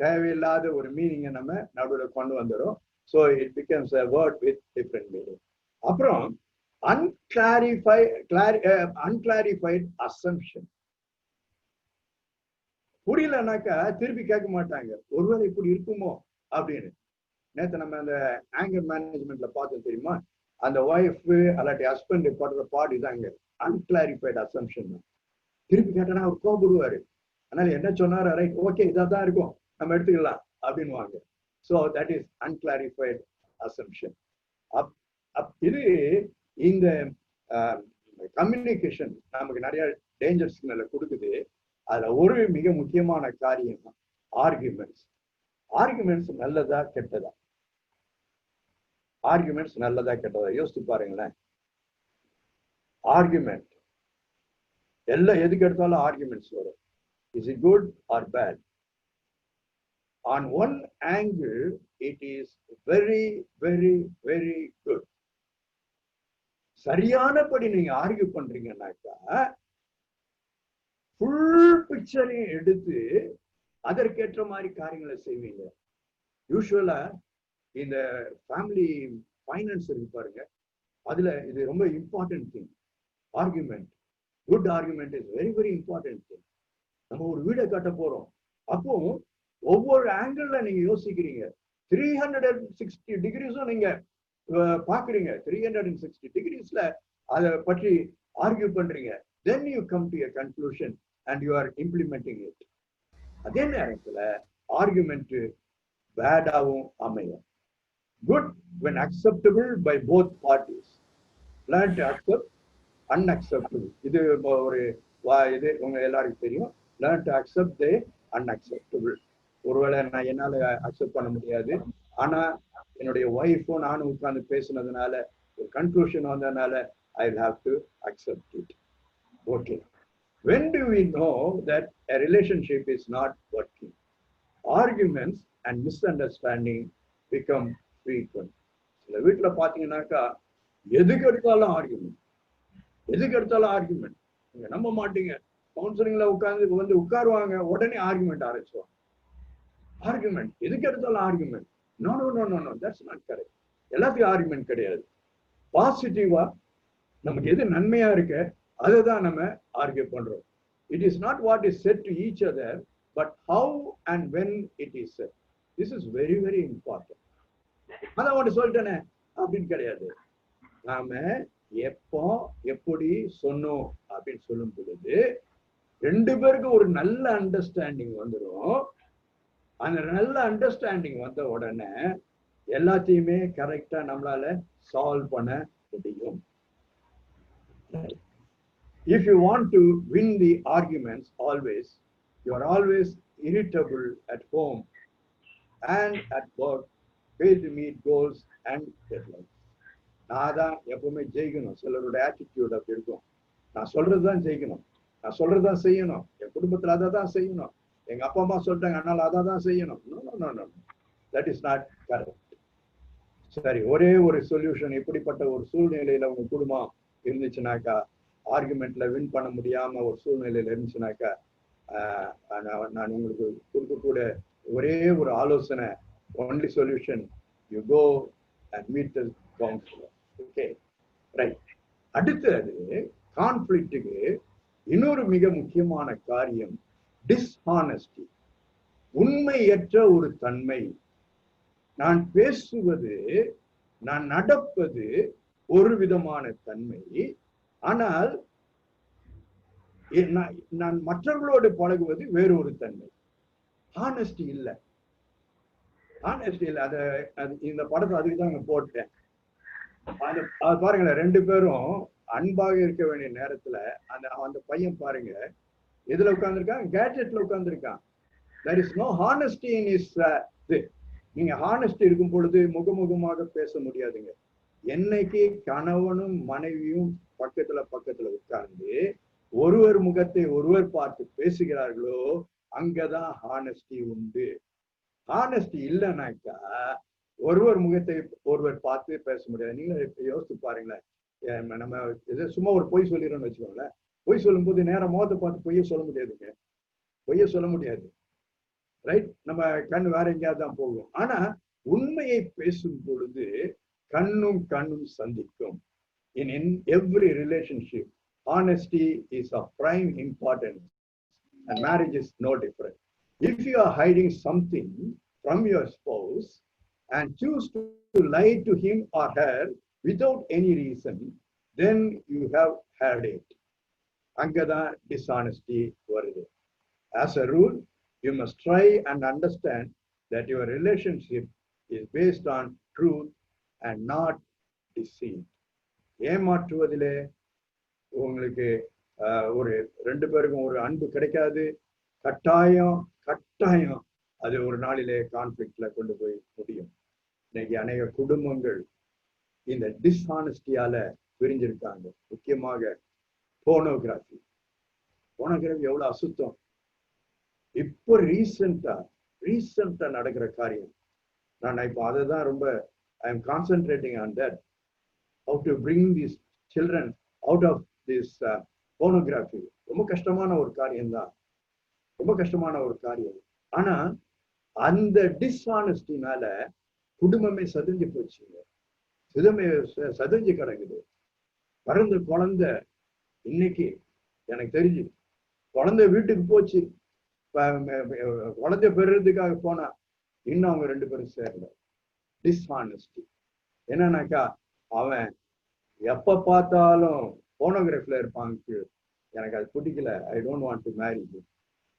S1: தேவையில்லாத ஒரு மீனிங்கை நம்ம நடுவில் கொண்டு வந்துடும். So it becomes a word with different meaning. அப்புறம் unclarified assumption. புரியலனாக்கா திருப்பி கேட்க மாட்டாங்க, ஒருவேளை இப்படி இருக்குமோ அப்படின்னு. நேற்று நம்ம அந்த ஆங்கர் மேனேஜ்மெண்ட்ல பார்த்தோம் தெரியுமா, அந்த ஒய்ஃப் அல்லாட்டி ஹஸ்பண்ட் படுற பாடு இதாங்க அன்கிளாரிஃபைட் அசம்ஷன். திருப்பி கேட்டனா அவர் கோபப்படுவாரு. அதனால என்ன சொன்னாரு, ரைட் ஓகே இதாக தான் இருக்கும் நம்ம எடுத்துக்கலாம் அப்படின்வாங்க. So that is unclarified assumption. இது இந்த கம்யூனிகேஷன் நமக்கு நிறைய டேஞ்சர் சிக்னலை கொடுக்குது. அதுல ஒரு மிக முக்கியமான காரியம் ஆர்குமெண்ட்ஸ். ஆர்குமெண்ட்ஸ் நல்லதா கெட்டதா? ஆர்குமெண்ட்ஸ் நல்லதா கெட்டதா யோசிச்சு பாருங்களேன். ஆர்குமெண்ட், எல்லாம் எதுக்கு எடுத்தாலும் ஆர்குமெண்ட்ஸ் வரும். Is it good or bad? On one angle it is very very very good. சரியானபடி நீங்க ஆர்கியூ பண்றீங்கன்னாக்கா ஃபுல் பிக்சரையும் எடுத்து அதற்கேற்ற மாதிரி காரியங்களை செய்வீங்க. யூஸ்வலா இந்த ஃபேமிலி ஃபைனான்ஸ் இருக்கு பாருங்க, அதுல இது ரொம்ப important thing. Argument, good argument is very very important thing. நம்ம ஒரு வீடை கட்ட போறோம், அப்போ ஒவ்வொரு ஆங்கிள் நீங்க யோசிக்கிறீங்க. 360 டிகிரிஸும் நீங்க பாக்குறீங்க. 360 டிகிரிஸ்ல அதை பற்றி ஆர்கியூ பண்றீங்க. then you come to a conclusion and you are implementing it. அதே நேரத்துல ஆர்குமெண்ட் பேடாவும் அமையும். good when acceptable by both parties. learn to accept unacceptable. இது ஒரு இது உங்க எல்லாருக்கும் தெரியும். learn to accept the unacceptable. ஒருவேளை நான் என்னால அக்செப்ட் பண்ண முடியாது, ஆனா என்னுடைய ஒய்ஃபும் நானும் உட்கார்ந்து பேசினதுனால ஒரு கன்க்ளூஷன் வந்ததுனால I will have to accept it. Okay. When do we know that a relationship is not working? Arguments and misunderstanding become frequent. சில வீட்டுல பாத்தீங்கன்னாக்கா எதுக்கு எடுத்தாலும் ஆர்குமெண்ட், எதுக்கு எடுத்தாலும் ஆர்குமெண்ட். நீங்க நம்ப மாட்டீங்க, கவுன்சிலிங்ல உட்கார்ந்து உட்காருவாங்க, உடனே ஆர்குமெண்ட் ஆரம்பிச்சுவாங்க. ஆர்குமெண்ட், எதுக்கு எடுத்தாலும் argument. No no no no no, that's not correct. எல்லாத்துக்கும் ஆர்குமெண்ட் கிடையாது. பாசிட்டிவா நமக்கு எது நன்மையா இருக்கு அதை தான் நம்ம ஆர்கியூ பண்றோம். It is not what is set to each other, but how and when it is set. This is very very important. அதான் ஒன்று சொல்லிட்டேனே அப்படின்னு கிடையாது. நாம எப்போ எப்படி சொன்னோம் அப்படின்னு சொல்லும் பொழுது ரெண்டு பேருக்கும் ஒரு நல்ல அண்டர்ஸ்டாண்டிங் வந்துடும். அந்த நல்ல அண்டர்ஸ்டாண்டிங் வந்த உடனே எல்லாத்தையுமே கரெக்டா நம்மளால சால்வ் பண்ண முடியும். If you want to win the arguments, always you are always irritable at home and at work, fail to meet goals and deadlines. நான் தான் எப்பவுமே ஜெயிக்கணும். சிலரோட ஆட்டிடியூட் அப்படி இருக்கும். நான் சொல்றதுதான் ஜெயிக்கணும், நான் சொல்றதுதான் செய்யணும், என் குடும்பத்துல அதை தான் செய்யணும், எங்க அப்பா அம்மா சொல்லிட்டாங்க அதனால அதை தான் செய்யணும். That is not correct. சரி, ஒரே ஒரு சொல்யூஷன். இப்படிப்பட்ட ஒரு சூழ்நிலையில உங்க குடும்பம் இருந்துச்சுனாக்கா, ஆர்குமெண்ட்ல வின் பண்ண முடியாம ஒரு சூழ்நிலையில இருந்துச்சுனாக்கா, நான் உங்களுக்கு கொடுக்கக்கூடிய ஒரே ஒரு ஆலோசனை, only solution, you go and meet the counsellor. Okay, right. அடுத்தது கான்ஃபிளிக்ட்டுக்கு இன்னொரு மிக முக்கியமான காரியம் டிஸ்ஹானஸ்டி, உண்மையற்ற ஒரு தன்மை. நான் பேசுவது, நான் நடப்பது ஒரு விதமான தன்மை, ஆனால் நான் மற்றவர்களோடு பழகுவது வேறொரு தன்மை. ஹானஸ்டி இல்லை, ஹானஸ்டி இல்லை. இந்த படத்தை அதுக்கு தான் போட்டேன். அது பாருங்களேன், ரெண்டு பேரும் அன்பாக இருக்க வேண்டிய நேரத்துல அந்த பையன் பாருங்க எதுல உட்கார்ந்துருக்கான், கேட்ஜெட்ல உட்கார்ந்துருக்கான். there is no honesty in his நீங்க ஹானஸ்டி இருக்கும் பொழுது முகமுகமாக பேச முடியாதுங்க. என்னைக்கு கணவனும் மனைவியும் பக்கத்துல உட்கார்ந்து ஒருவர் முகத்தை ஒருவர் பார்த்து பேசுகிறார்களோ அங்கதான் ஹானஸ்டி உண்டு. ஹானஸ்டி இல்லைனாக்கா ஒருவர் முகத்தை ஒருவர் பார்த்து பேச முடியாது. நீங்க யோசிச்சு பாருங்களேன், நம்ம சும்மா ஒரு பொய் சொல்லிடுறோம்னு வச்சுக்கோங்களேன். பொய் சொல்லும் போது நேரம் முகத்தை பார்த்து பொய்ய சொல்ல முடியாதுங்க, பொய்ய சொல்ல முடியாது. ரைட், நம்ம கண் வேற எங்கேயாவது தான் போகும். ஆனா உண்மையை பேசும் பொழுது கண்ணும் கண்ணும் சந்திக்கும். in every relationship honesty is of prime importance and marriage is no different. If you are hiding something from your spouse and choose to lie to him or her without any reason, then you have had it. அங்கதா dishonesty வருது. As a rule, you must try and understand that your relationship is based on truth and not deceit. ஏமாற்றுவதிலே உங்களுக்கு ஒரு ரெண்டு பேருக்கும் ஒரு அன்பு கிடைக்காது. கட்டாயம் அது ஒரு நாளிலே கான்ஃபிளிக்ட்ல கொண்டு போய் முடியும். இன்னைக்கு அநேக குடும்பங்கள் இந்த டிஸ்ஹானஸ்டியால பிரிஞ்சிருக்காங்க. முக்கியமாக போனோகிராஃபி. போனோகிராஃபி எவ்வளவு அசுத்தம். இப்போ ரீசெண்டா நடக்கிற காரியம். நான் இப்போ அதை தான் ரொம்ப I am concentrating on that. How to bring these children out of this pornography. ரொம்ப கஷ்டமான ஒரு காரியம்தான், ரொம்ப கஷ்டமான ஒரு காரியம். ஆனா அந்த டிஸ்ஆனஸ்டினால குடும்பமே சதிஞ்சு போச்சுங்க. சதிஞ்சு கிடக்குது. பிறந்த குழந்தை இன்னைக்கு எனக்கு தெரிஞ்சு குழந்தை வீட்டுக்கு போச்சு, குழந்தை பெறுறதுக்காக போனா இன்னும் அவங்க 2 பேரும் சேரல. டிஸ்ஆனஸ்டி என்னன்னாக்கா, அவன் எப்ப பார்த்தாலும் போனோகிராஃபில இருப்பாங்க. எனக்கு அது பிடிக்கல. I don't want to marry him.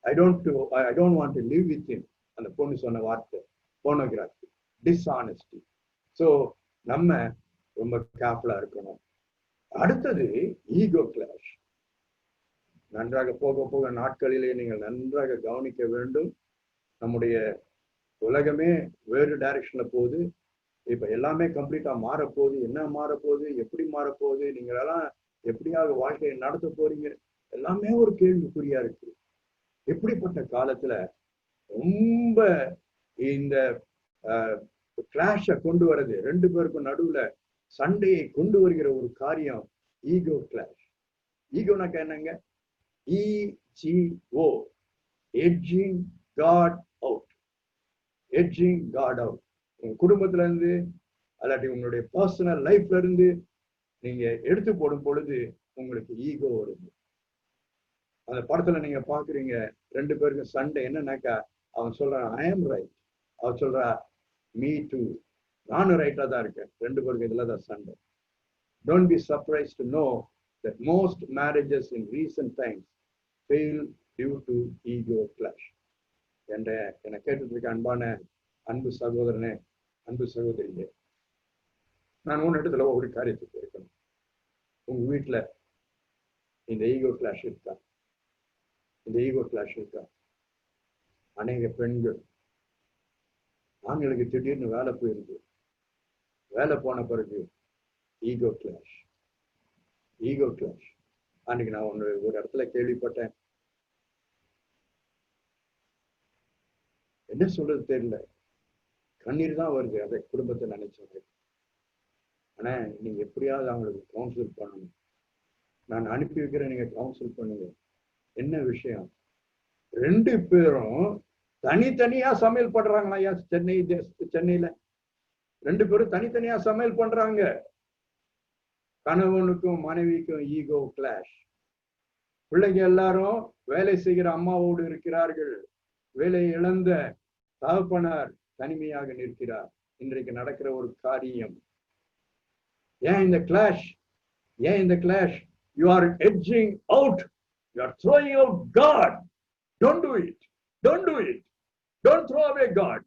S1: I don't want to live with him. அந்த பொண்ணு சொன்ன வார்த்தை போனோகிராஃபி, டிஸ்ஆனஸ்டி. ஸோ நம்ம ரொம்ப கேர்ஃபுல்லா இருக்கணும். அடுத்தது ஈகோ கிளாஷ். நன்றாக போக போக நாட்களிலே நீங்கள் நன்றாக கவனிக்க வேண்டும். நம்முடைய உலகமே வேறு டைரக்ஷன்ல போகுது. இப்ப எல்லாமே கம்ப்ளீட்டா மாறப்போகுது. என்ன மாறப்போகுது, எப்படி மாறப்போகுது, நீங்களெல்லாம் எப்படியாவது வாழ்க்கையை நடத்த போறீங்க, எல்லாமே ஒரு கேள்விக்குறியா இருக்கு. எப்படிப்பட்ட காலத்துல ரொம்ப இந்த கிளாஷ கொண்டு வர்றது, 2 பேருக்கும் நடுவுல சண்டையை கொண்டு வருகிற ஒரு காரியம் ஈகோ கிளாஷ். ஈகோனாக்கா என்னங்க? EGO, edging God out. edging God out. உங்க குடும்பத்துல இருந்து அல்லாட்டி உங்களுடைய பர்சனல் லைஃப்ல இருந்து நீங்க எடுத்து போடும் பொழுது உங்களுக்கு ஈகோ வருது. அந்த படத்துல நீங்க பாக்குறீங்க 2 பேருக்கும் சண்டை. என்னன்னாக்கா, அவன் சொல்றான் ஐ ஆம் ரைட், அவன் சொல்றா மீ டூ, நானும் ரைட்டா தான் இருக்கேன். 2 பேருக்கு இதுலதான் சண்டை. Don't be surprised to know that most marriages in recent times fail due to ego clash. என்னை கேட்டுட்டு அன்பான அன்பு சகோதரனே, அன்பு சகோதரியே, நான் உன் இடத்துல ஒரு காரியத்துக்கு இருக்கணும். உங்க வீட்டுல இந்த ஈகோ கிளாஷ் இருக்கா? இந்த ஈகோ கிளாஷ் இருக்கா? அநேக பெண்கள், ஆண்களுக்கு திடீர்னு வேலை போயிருக்கு. வேலை போன பிறகு ஈகோ கிளாஷ். Ego clash. அன்னைக்கு நான் ஒரு இடத்துல கேள்விப்பட்டேன். என்ன சொல்றது தெரியல, கண்ணீர் தான் வருது அதை குடும்பத்தை நினைச்சது. ஆனா நீங்க எப்படியாவது அவங்களுக்கு கவுன்சில் பண்ணணும். நான் அனுப்பி வைக்கிறேன், நீங்க கவுன்சில் பண்ணுங்க. என்ன விஷயம்? 2 பேரும் தனித்தனியா சமையல் பண்றாங்களா? சென்னையில 2 பேரும் தனித்தனியா சமையல் பண்றாங்க. கணவனுக்கும் மனைவிக்கும் ஈகோ கிளாஷ். பிள்ளைங்க எல்லாரும் வேலை செய்கிற அம்மாவோடு இருக்கிறார்கள். வேலை இழந்த தகப்பனார் தனிமையாக நிற்கிறார். இன்றைக்கு நடக்கிற ஒரு காரியம். ஏன் இந்த கிளாஷ்? ஏன் இந்த clash? You are edging out. You are throwing out God. Don't do it. Don't do it. Don't throw away God.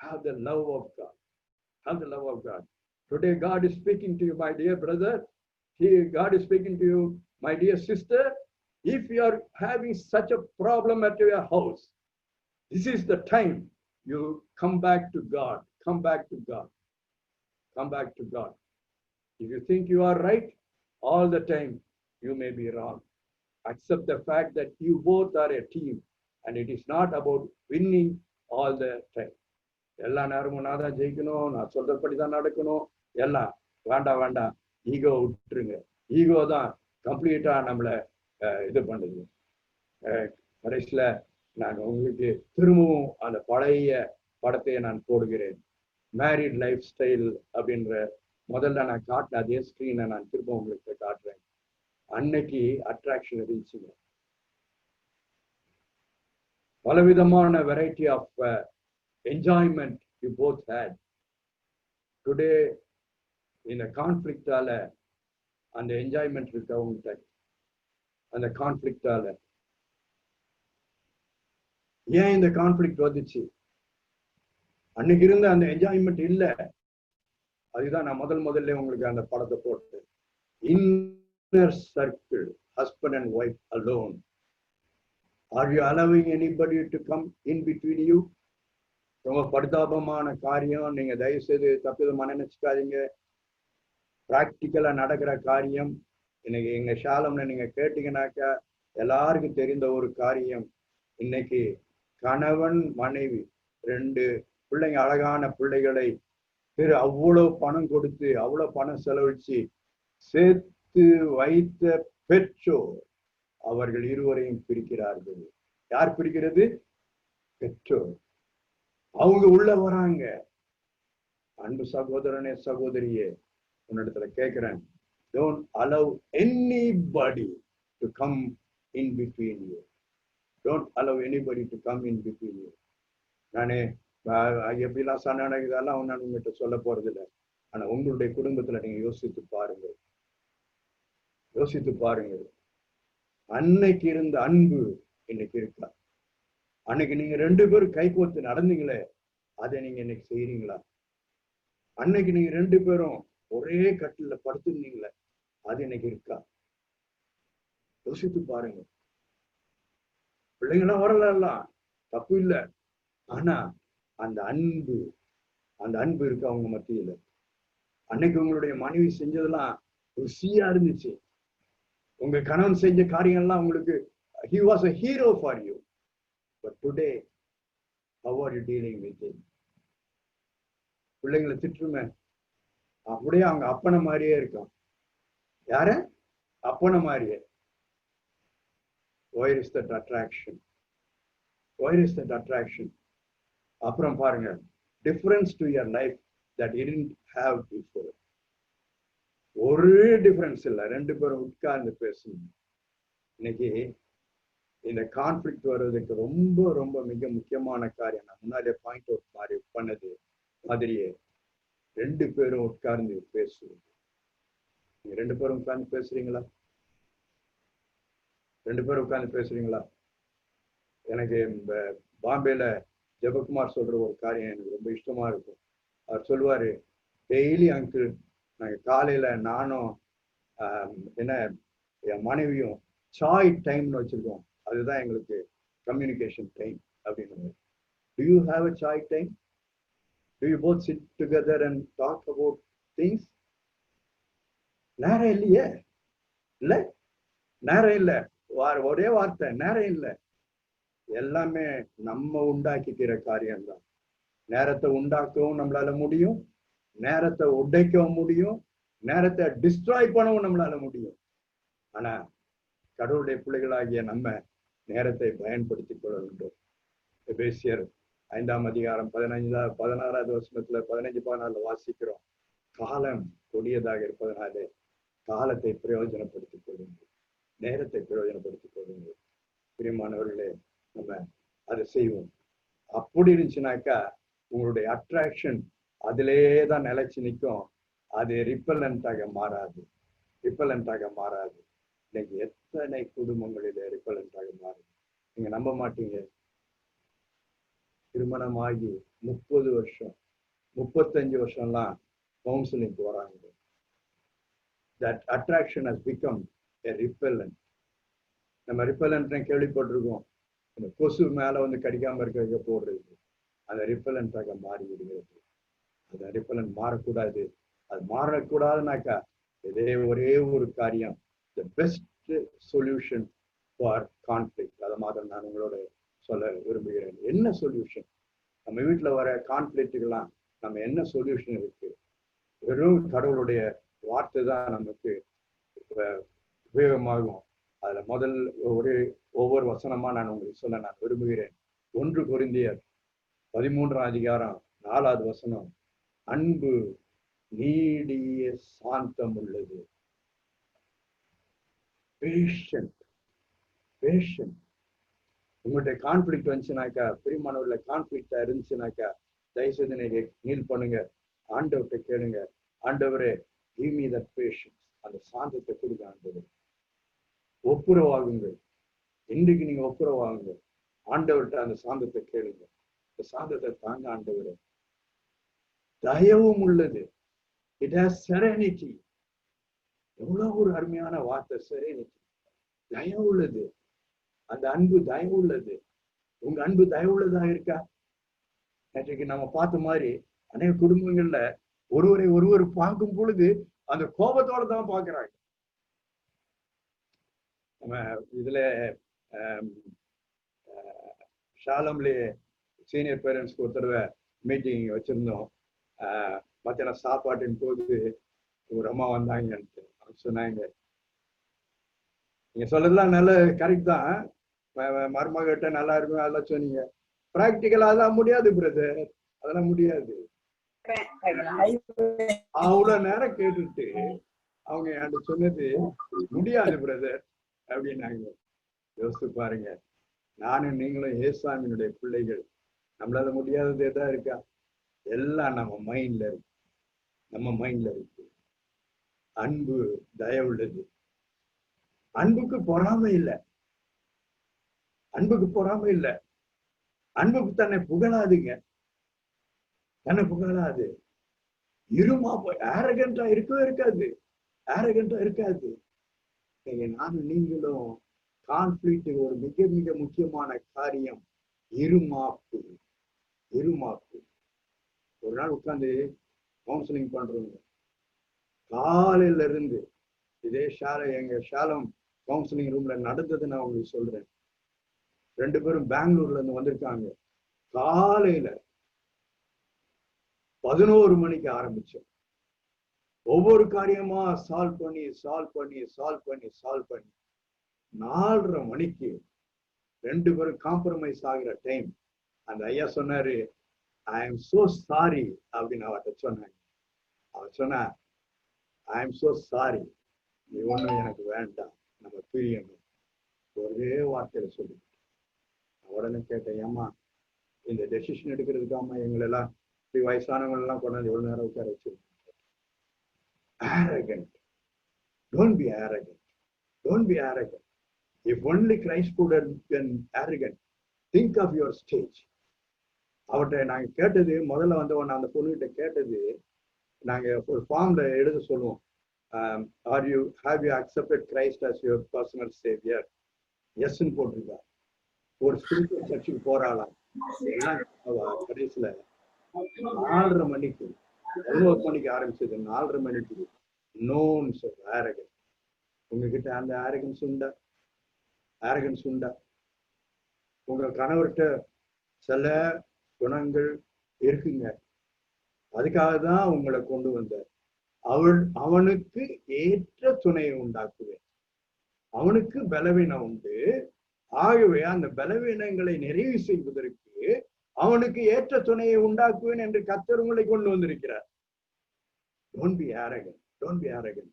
S1: Have the love of God. Have the love of God. Today God is speaking to you, my dear brother. God is speaking to you, my dear sister. If you are having such a problem at your house, this is the time you come back to God. Come back to God. Come back to God. If you think you are right all the time, you may be wrong. Accept the fact that you both are a team and it is not about winning all the time. எல்லா நேரமும் நான் தான் ஜெயிக்கணும், நான் சொல்றபடி தான் நடக்கணும், எல்லாம் வேண்டாம். ஈகோ விட்டுருங்க. ஈகோ தான் கம்ப்ளீட்டா நம்மளை இது பண்ணுது. கடைசியில நான் உங்களுக்கு திரும்பவும் அந்த பழைய படத்தையே நான் போடுகிறேன். மேரிட் லைஃப் ஸ்டைல் அப்படின்ற முதல்ல நான் காட்டின அதே ஸ்கிரீனை நான் திரும்ப உங்களுக்கு காட்டுறேன். அன்னைக்கு அட்ராக்ஷன் இருந்துச்சுங்க. பலவிதமான variety of enjoyment you both had. Today இந்த கான்ஃபிளிக்டால அந்த என்ஜாய்மெண்ட் இருக்கு அவங்ககிட்ட. அந்த கான்ஃபிளிக்டால ஏன் இந்த கான்ஃபிளிக்ட் வந்துச்சு? அன்னைக்கு இருந்த அந்த என்ஜாய்மெண்ட் இல்ல. அதுதான் நான் முதல்ல உங்களுக்கு அந்த படத்தை போட்டேன். Inner circle, husband and wife alone. Are you allowing anybody to come in between you? ரொம்ப பரிதாபமான காரியம். நீங்க தயவு செய்து தப்பிதமா நினைச்சுக்காதீங்க. பிராக்டிக்கலா நடக்கிற காரியம். இன்னைக்கு எங்க ஷாலம்ல நீங்க கேட்டீங்கன்னாக்கா எல்லாருக்கும் தெரிந்த ஒரு காரியம். இன்னைக்கு கணவன் மனைவி 2 பிள்ளைங்க, அழகான பிள்ளைகளை அவ்வளவு பணம் கொடுத்து அவ்வளவு பணம் செலவழிச்சு சேர்த்து வைத்த பெற்றோர் அவர்கள் இருவரையும் பிரிக்கிறார்கள். யார் பிரிக்கிறது? பெற்றோர். அவங்க உள்ள வராங்க. அன்பு சகோதரனே, சகோதரியே, உன்னிடத்துல கேட்கிறேன், don't allow anybody to come in between you. Don't allow anybody to come in between you. நானே எப்படிலாம் சண்டை இதெல்லாம் நான் உங்ககிட்ட சொல்ல போறது இல்லை. ஆனா உங்களுடைய குடும்பத்துல நீங்க யோசித்து பாருங்க, யோசித்து பாருங்க. அன்னைக்கு இருந்த அன்பு இன்னைக்கு இருக்கா? அன்னைக்கு நீங்க 2 பேரும் கை கோர்த்து நடந்தீங்களே, அதை நீங்க இன்னைக்கு செய்யறீங்களா? அன்னைக்கு நீங்க 2 பேரும் ஒரே கட்டில படுத்திருந்தீங்களே, அது இன்னைக்கு இருக்கா? யோசித்து பாருங்க. பிள்ளைங்களாம் வரலாம், தப்பு இல்லை. ஆனா அந்த அன்பு இருக்கு அவங்க மத்தியில. அன்னைக்கு உங்களுடைய மனைவி செஞ்சதெல்லாம் ருசியா இருந்துச்சு. உங்க கணவன் செஞ்ச காரியங்கள்லாம் உங்களுக்கு, he was a hero for you. But today, how are you dealing with him? பிள்ளைங்களை திட்டுமே, அப்படியே அவங்க அப்பனை மாதிரியே இருக்கும். யார? அப்பனை மாதிரியே. Where is that attraction? Where is that attraction? அப்புறம் பாருங்க, difference to your life that you didn't have before. ஒரு டிஃபரன்ஸ் இல்லை, 2 பேரும் உட்கார்ந்து பேசணும். இன்னைக்கு இந்த கான்ஃபிளிக்ட் வர்றதுக்கு ரொம்ப ரொம்ப மிக முக்கியமான காரியம், நான் முன்னாடியே பாயிண்ட் அவுட் மாதிரி பண்ணது மாதிரியே 2 பேரும் உட்கார்ந்து பேசுவது. நீங்க 2 பேரும் உட்கார்ந்து பேசுறீங்களா? 2 பேரும் உட்கார்ந்து பேசுறீங்களா? எனக்கு இந்த பாம்பேல ஜெபகுமார் சொல்ற ஒரு காரியம் எனக்கு ரொம்ப இஷ்டமா இருக்கும். அவர் சொல்லுவாரு, டெய்லி அங்கிள் நாங்க காலையில நானும் என்ன என் மனைவியும் சாய் டைம்னு வச்சிருக்கோம், அதுதான் எங்களுக்கு கம்யூனிகேஷன் டைம் அப்படின்னு. Do you have a chai time? Do you both sit together and talk about things? நேரம் இல்லையே, இல்ல நேரம் இல்லை. ஒரே வார்த்தை, நேரம் இல்லை. எல்லாமே நம்ம உண்டாக்கிக்கிற காரியம்தான். நேரத்தை உண்டாக்கவும் நம்மளால முடியும், நேரத்தை உடைக்கவும் முடியும், நேரத்தை டிஸ்ட்ராய் பண்ணவும் நம்மளால முடியும். ஆனா கடவுளுடைய பிள்ளைகளாகிய நம்ம நேரத்தை பயன்படுத்திக் கொள்ள வேண்டும். எபேசியர் 5ஆம் அதிகாரம் 16வது வசனத்துல 15-14 வாசிக்கிறோம். காலம் கொடியதாக இருப்பதனாலே காலத்தை பிரயோஜனப்படுத்திக் கொள்ளுங்கள், நேரத்தை பிரயோஜனப்படுத்திக் கொள்ளுங்கள். பிரியமானவர்களே, நம்ம அதை செய்வோம். அப்படி இருந்துச்சுனாக்கா உங்களுடைய அட்ராக்ஷன் அதிலேதான் நிலைச்சு நிற்கும். அது ரிப்பலண்டாக மாறாது, ரிப்பலண்டாக மாறாது. இன்னைக்கு எத்தனை குடும்பங்களிலே ரிப்பலண்டாக மாறுது, நீங்க நம்ப மாட்டீங்க. திருமணமாகி 30 வருஷம் 35 வருஷம்லாம் கவுன்சிலிங் போறாங்க. That attraction has become a repellent. நம்ம ரிப்பலண்ட் கேள்விப்பட்டிருக்கோம், இந்த கொசு மேல வந்து கடிக்காம இருக்க போடுறது, அந்த ரிப்பலண்டாக மாறி விடுகிறது. அந்த ரிப்பலண்ட் மாறக்கூடாது. அது மாறக்கூடாதுனாக்கா இதே ஒரே ஒரு காரியம், the best solution for conflict. அதை மாதிரி நான் உங்களோட சொல்ல விரும்புகிறேன். என்ன சொல்யூஷன்? நம்ம வீட்டுல வர கான்ஃபிளிக்டுக்கெல்லாம் நம்ம என்ன சொல்யூஷன் இருக்கு? வெறும் கடவுளுடைய வார்த்தை தான் நமக்கு உபயோகமாகும். அதுல முதல் ஒவ்வொரு வசனமா நான் உங்களுக்கு சொல்ல நான் விரும்புகிறேன். 1 கொரிந்தியர் 13ஆம் அதிகாரம் 4வது வசனம், அன்பு நீடிய சாந்தம் உள்ளது. பேஷண்ட். உங்கள்கிட்ட கான்ஃபிளிக்ட் வந்துச்சுனாக்கா, பிரியமானவர்கள கான்ஃபிளிக்டா இருந்துச்சுனாக்கா, தயவுசெய்து நீங்க நீல் பண்ணுங்க, ஆண்டவர்கிட்ட கேளுங்க, ஆண்டவரே give me that patience. அந்த சாந்தத்தை கொடுங்க ஆண்டவரே. ஒப்புரவாகுங்கள். இன்றைக்கு நீங்க ஒப்புரவாகுங்க, ஆண்டவர்கிட்ட அந்த சாந்தத்தை கேளுங்க. இந்த சாந்தத்தை தாங்க ஆண்டவரே. தயவும் உள்ளது. It has serenity. எவ்வளவு ஒரு அருமையான வார்த்தை, serenity. தயவு உள்ளது. அந்த அன்பு தயவு உள்ளது. உங்க அன்பு தயவு உள்ளதா இருக்கா? நேற்றைக்கு நம்ம பார்த்த மாதிரி அநேக குடும்பங்கள்ல ஒருவரை ஒருவர் பார்க்கும் பொழுது அந்த கோபத்தோட தான் பாக்குறாங்க. நம்ம இதுல ஷாலம்லயே சீனியர் பேரண்ட்ஸ்க்கு ஒரு தடவை மீட்டிங் வச்சிருந்தோம். மத்தியானம் சாப்பாட்டின் போது ஒரு அம்மா வந்தாங்கன்ட்டு சொன்னாங்க, நீங்க சொல்றதுலாம் நல்ல கரெக்ட் தான், மருமகிட்ட நல்லா இருக்கும் அதெல்லாம் சொன்னீங்க, பிராக்டிக்கலா அதெல்லாம் முடியாது பிரதர், அதெல்லாம் முடியாது. அவ்வளவு நேரம் கேட்டுட்டு அவங்க என்கிட்ட சொன்னது முடியாது பிரதர் அப்படின்னாங்க. யோசித்து பாருங்க, நானும் நீங்களும் ஏசாமியினுடைய பிள்ளைகள், நம்மளால முடியாதது எதா இருக்கா? எல்லாம் நம்ம மைண்ட்ல இருக்கு, நம்ம மைண்ட்ல இருக்கு. அன்பு தயவுள்ளது, அன்புக்கு பொறாமை இல்லை, அன்புக்கு பொறாமை இல்லை. அன்புக்கு தன்னை புகழாதுங்க, தன்னை புகழாது. இருமா ஆரகண்டா இருக்கவே இருக்காது, ஆரகண்டா இருக்காது. நானும் நீங்களும் கான்ஃபிளிக்ட் ஒரு மிக மிக முக்கியமான காரியம் இருமாப்பு. இருமாப்பு. ஒரு நாள் உட்காந்து கவுன்சிலிங் பண்றவங்க காலையில இருந்து இதே எங்க ஷாலம் கவுன்சிலிங் ரூம்ல நடந்தது நான் உங்களுக்கு சொல்றேன். 2 பேரும் பெங்களூர்ல இருந்து வந்திருக்காங்க. காலையில 11 மணிக்கு ஆரம்பிச்சோம். ஒவ்வொரு காரியமா சால்வ் பண்ணி 4:30 மணிக்கு 2 பேரும் காம்ப்ரமைஸ் ஆகிற டைம். அந்த ஐயா சொன்னாரு, ஐ எம் சோ சாரி அப்படின்னு அவர்கிட்ட சொன்னாங்க. அவர் சொன்னா, ஐ எம் சோ சாரி, நீ ஒண்ணும் எனக்கு வேண்டாம், நம்ம பிரியணும், ஒரே வார்த்தையில சொல்லி. உடனே கேட்டேன், ஏமா இந்த டெசிஷன் எடுக்கிறதுக்காம எங்களெல்லாம் இப்படி வயசானவங்க எல்லாம் கொண்டாந்து எவ்வளவு நேரம் உட்கார வச்சு? Arrogant. Don't be arrogant. Don't be arrogant. If only Christ could have been arrogant, think of your stage. அவர்கிட்ட நாங்க கேட்டது, முதல்ல வந்தவன் அந்த பொண்ணுகிட்ட கேட்டது, நாங்க ஒரு ஃபார்ம்ல எழுத சொல்லுவோம், have you accepted Christ as your personal savior? எஸ்ன்னு போட்டிருக்கா. ஒரு ஸ்பிரிச்சுவல் சர்ச்சுக்கு போறாளாம். கடைசியில 4:30 மணிக்கு, 11 மணிக்கு ஆரம்பிச்சது, 4:30 மணிக்கு நோன்னு சொல்ற ஆரகன்ஸ். உங்ககிட்ட அந்த ஆரகன்ஸ் உண்டா? ஆரகன்ஸ் உண்டா? உங்க கணவர்கிட்ட சில குணங்கள் இருக்குங்க, அதுக்காக தான் உங்களை கொண்டு வந்த. அவனுக்கு ஏற்ற துணையை உண்டாக்குவேன். அவனுக்கு பலவீனம் உண்டு, ஆகவே அந்த பலவீனங்களை நிறைவு செய்வதற்கு அவனுக்கு ஏற்ற துணையை உண்டாக்குவேன் என்று கர்த்தர் உங்களை கொண்டு வந்திருக்கிறார். Don't be arrogant. Don't be arrogant.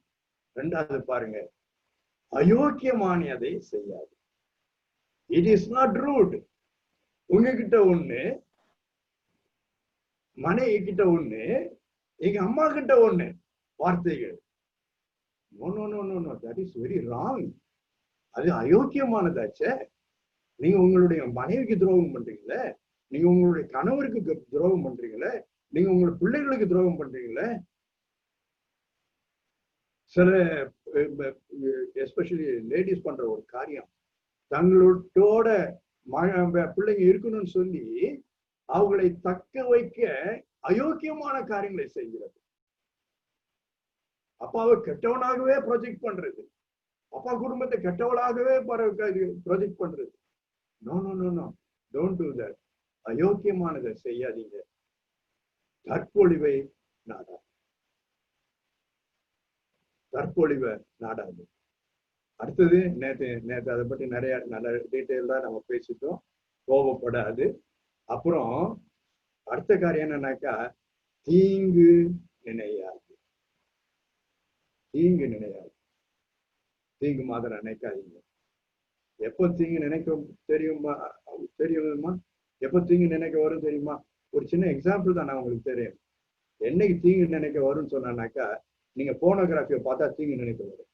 S1: 2வது பாருங்க, அயோக்கியமானதை செய்யாது. It is not rude. உங்ககிட்ட ஒண்ணு, மனைவி கிட்ட ஒண்ணு, எங்க அம்மா கிட்ட ஒண்ணு வார்த்தைகள். No, no, no, no, no. That is very wrong. அது அயோக்கியமானதாச்சே. நீங்க உங்களுடைய மனைவிக்கு துரோகம் பண்றீங்களே, நீங்க உங்களுடைய கணவருக்கு துரோகம் பண்றீங்களே, நீங்க உங்களுடைய பிள்ளைகளுக்கு துரோகம் பண்றீங்களே. சில எஸ்பெஷலி லேடிஸ் பண்ற ஒரு காரியம், தங்களோட பிள்ளைங்க இருக்கணும்னு சொல்லி அவங்களை தக்க வைக்க அயோக்கியமான காரியங்களை செய்கிறது. அப்பாவை கெட்டவனாகவே ப்ரொஜெக்ட் பண்றது, அப்பா குடும்பத்தை கெட்டவளாகவே ப்ரொஜெக்ட் பண்றது. No no no no, don't do that. அயோக்கியமானதை செய்யாதீங்க. தற்பொழிவை நாடாது, தற்பொழிவை நாடாது. அடுத்தது, நேற்று அதை பற்றி நிறைய நல்ல டீட்டெயில் தான் நம்ம பேசிட்டோம். கோபப்படாது. அப்புறம் அடுத்த காரியம் என்னன்னாக்கா, தீங்கு நினையாது. தீங்கு நினையாது. தீங்கு மாதிரி நினைக்காதீங்க. எப்போ தீங்கு நினைக்க தெரியுமா? எப்போ தீங்கு நினைக்க வரும் தெரியுமா? ஒரு சின்ன எக்ஸாம்பிள் தான் நான் உங்களுக்கு தெரியும். என்னைக்கு தீங்கு நினைக்க வரும்னு சொன்னாக்கா, நீங்க போனோகிராஃபியை பார்த்தா தீங்கு நினைக்க வரும்.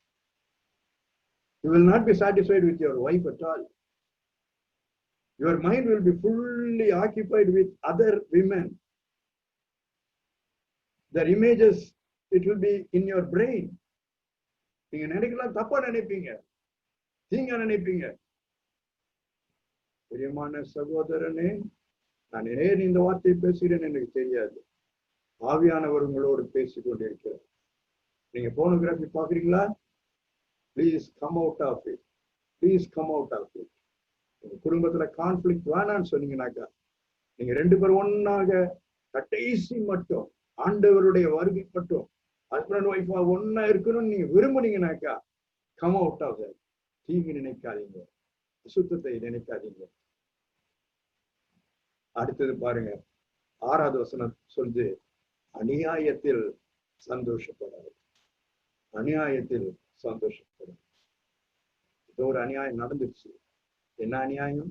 S1: You will not be satisfied with your wife at all. Your mind will be fully occupied with other women. Their images, it will be in your brain. நீங்க நினைக்கலாம், தப்பா நினைப்பீங்க, தீங்க நினைப்பீங்க. பிரியமான சகோதரனே, நான் ஏன் இந்த வார்த்தையை பேசுகிறேன் எனக்கு தெரியாது. ஆவியானவர் உங்களோடு பேசிக் கொண்டிருக்கிறார். நீங்க நீங்க போனோகிராஃபி பாக்குறீங்களா? Please come out of it. Please come out of it. உங்க குடும்பத்துல கான்ஃபிளிக்ட் வேணான்னு சொன்னீங்கன்னாக்கா, நீங்க 2 பேரும் ஒன்னாக கடைசி மட்டும் ஆண்டவருடைய வருகை மட்டும் ஹஸ்பண்ட் ஒய்ஃபா ஒன்னா இருக்கணும்னு நீங்க விரும்புனீங்கன்னாக்கா, கம் அவுட் ஆஃப் தட். தீங்கு நினைக்காதீங்க, அசுத்தத்தை நினைக்காதீங்க. அடுத்தது பாருங்க, 6வது வசனம் சொல்லுது, அநியாயத்தில் சந்தோஷப்படாது. அநியாயத்தில் சந்தோஷப்படாது. இது ஒரு அநியாயம் நடந்துச்சு. என்ன அநியாயம்?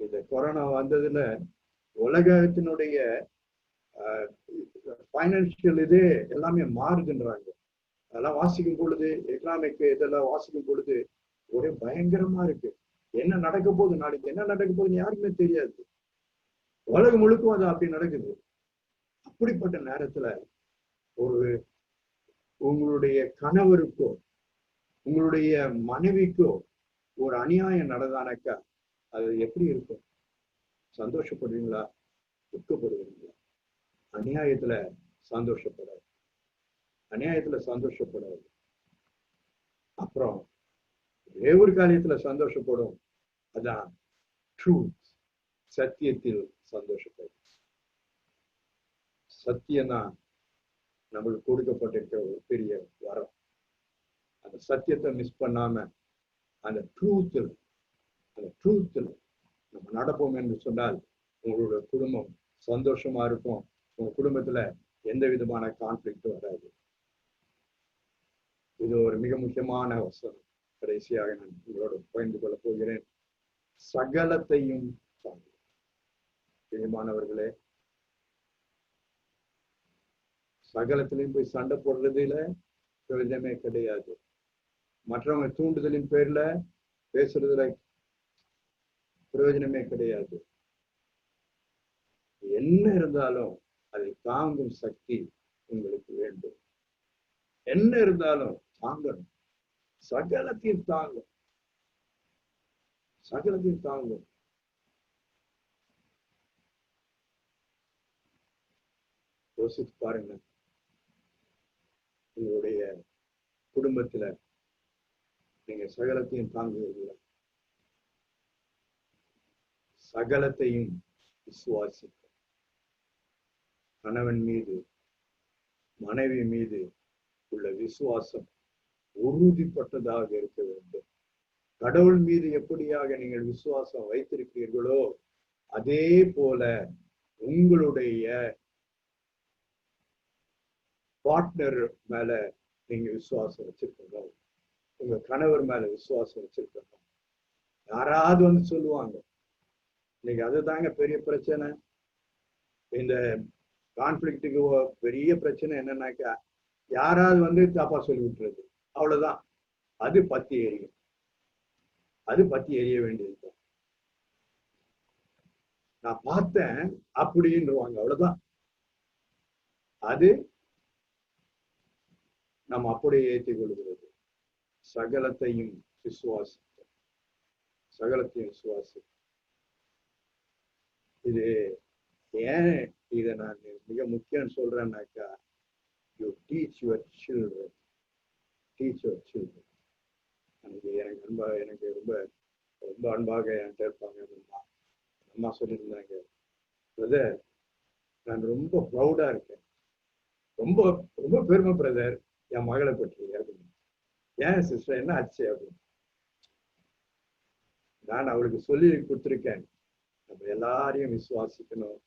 S1: இந்த கொரோனா வந்ததுல உலகத்தினுடைய பைனான்சியல் இது எல்லாமே மாறுதுன்றாங்க. அதெல்லாம் வாசிக்கும் பொழுது, எக்கனாமிக் இதெல்லாம் வாசிக்கும் பொழுது ஒரே பயங்கரமா இருக்கு. என்ன நடக்க போகுது, நாளைக்கு என்ன நடக்க போகுதுன்னு யாருக்குமே தெரியாது. உலகம் முழுக்கும் அது அப்படி நடக்குது. அப்படிப்பட்ட நேரத்துல ஒரு உங்களுடைய கணவருக்கோ உங்களுடைய மனைவிக்கோ ஒரு அநியாயம் நடந்தானாக்கா அது எப்படி இருக்கும்? சந்தோஷப்படுவீங்களா? துக்கப்படுவீங்களா? அநியாயத்துல சந்தோஷப்படாது. அநியாயத்துல சந்தோஷப்படாது. அப்புறம் ஒரே ஒரு காரியத்துல சந்தோஷப்படும், அதான் ட்ரூத். சத்தியத்தில் சந்தோஷப்படும். சத்தியம்தான் நம்மளுக்கு கொடுக்கப்பட்டிருக்கிற ஒரு பெரிய வரம். அந்த சத்தியத்தை மிஸ் பண்ணாம அந்த ட்ரூத்தில் நம்ம நடப்போம் என்று சொன்னால் உங்களோட குடும்பம் சந்தோஷமா இருக்கும். உங்க குடும்பத்துல எந்த விதமான கான்ஃபிளிக்டும் வராது. இது ஒரு மிக முக்கியமான வசனம். கடைசியாக நான் உங்களோட பகிர்ந்து கொள்ள போகிறேன். சகலத்தையும் பிரியமானவர்களே, சகலத்திலையும் போய் சண்டை போடுறதுல பிரயோஜனமே கிடையாது. மற்றவங்க தூண்டுதலின் பேர்ல பேசுறதுல பிரயோஜனமே கிடையாது. என்ன இருந்தாலும் அதை தாங்கும் சக்தி உங்களுக்கு வேண்டும். என்ன இருந்தாலும் தாங்கணும். சகலத்தையும் தாங்கும். சகலத்தையும் தாங்கும். யோசித்து பாருங்க, உங்களுடைய குடும்பத்துல நீங்க சகலத்தையும் தாங்குவீர்களா? சகலத்தையும் விசுவாசிக்க கணவன் மீது மனைவி மீது உள்ள விசுவாசம் உறுதிப்பட்டதாக இருக்க வேண்டும். கடவுள் மீது எப்படியாக நீங்கள் விசுவாசம் வைத்திருக்கிறீர்களோ அதே போல உங்களுடைய பார்ட்னர் மேல நீங்க விசுவாசம் வச்சிருக்கணும். உங்க கணவர் மேல விசுவாசம் வச்சிருக்கணும். யாராவது வந்து சொல்லுவாங்க, இன்னைக்கு அதுதாங்க பெரிய பிரச்சனை. இந்த கான்ஃபிளிக்டுக்கு பெரிய பிரச்சனை என்னன்னாக்கா, யாராவது வந்து தப்பா சொல்லி விட்டுறது, அவ்வளவுதான். அது பத்தி எரியும். அது பத்தி எரிய வேண்டியதுதான். நான் பார்த்தேன் அப்படின்னுவாங்க, அவ்வளவுதான். அது நம்ம அப்படியே ஏற்றிக் கொள்கிறது. சகலத்தையும் விசுவாசிக்க, சகலத்தையும் விசுவாசி. இது ஏன் இதை நான் மிக முக்கியம் சொல்றேன்னாக்கா, you teach your children. Teach your children. எனக்கு ரொம்ப ரொம்ப அன்பாக என்கிட்ட இருப்பாங்க. அம்மா சொல்லியிருந்தாங்க, பிரதர் நான் ரொம்ப ப்ரௌடா இருக்கேன், ரொம்ப ரொம்ப பெருமை பிரதர் என் மகளை பற்றி அப்படின்னு. ஏன் சிஸ்டர் என்ன ஆச்சு அப்படின்னு நான் அவளுக்கு சொல்லி கொடுத்துருக்கேன். நம்ம எல்லாரையும் விசுவாசிக்கணும்,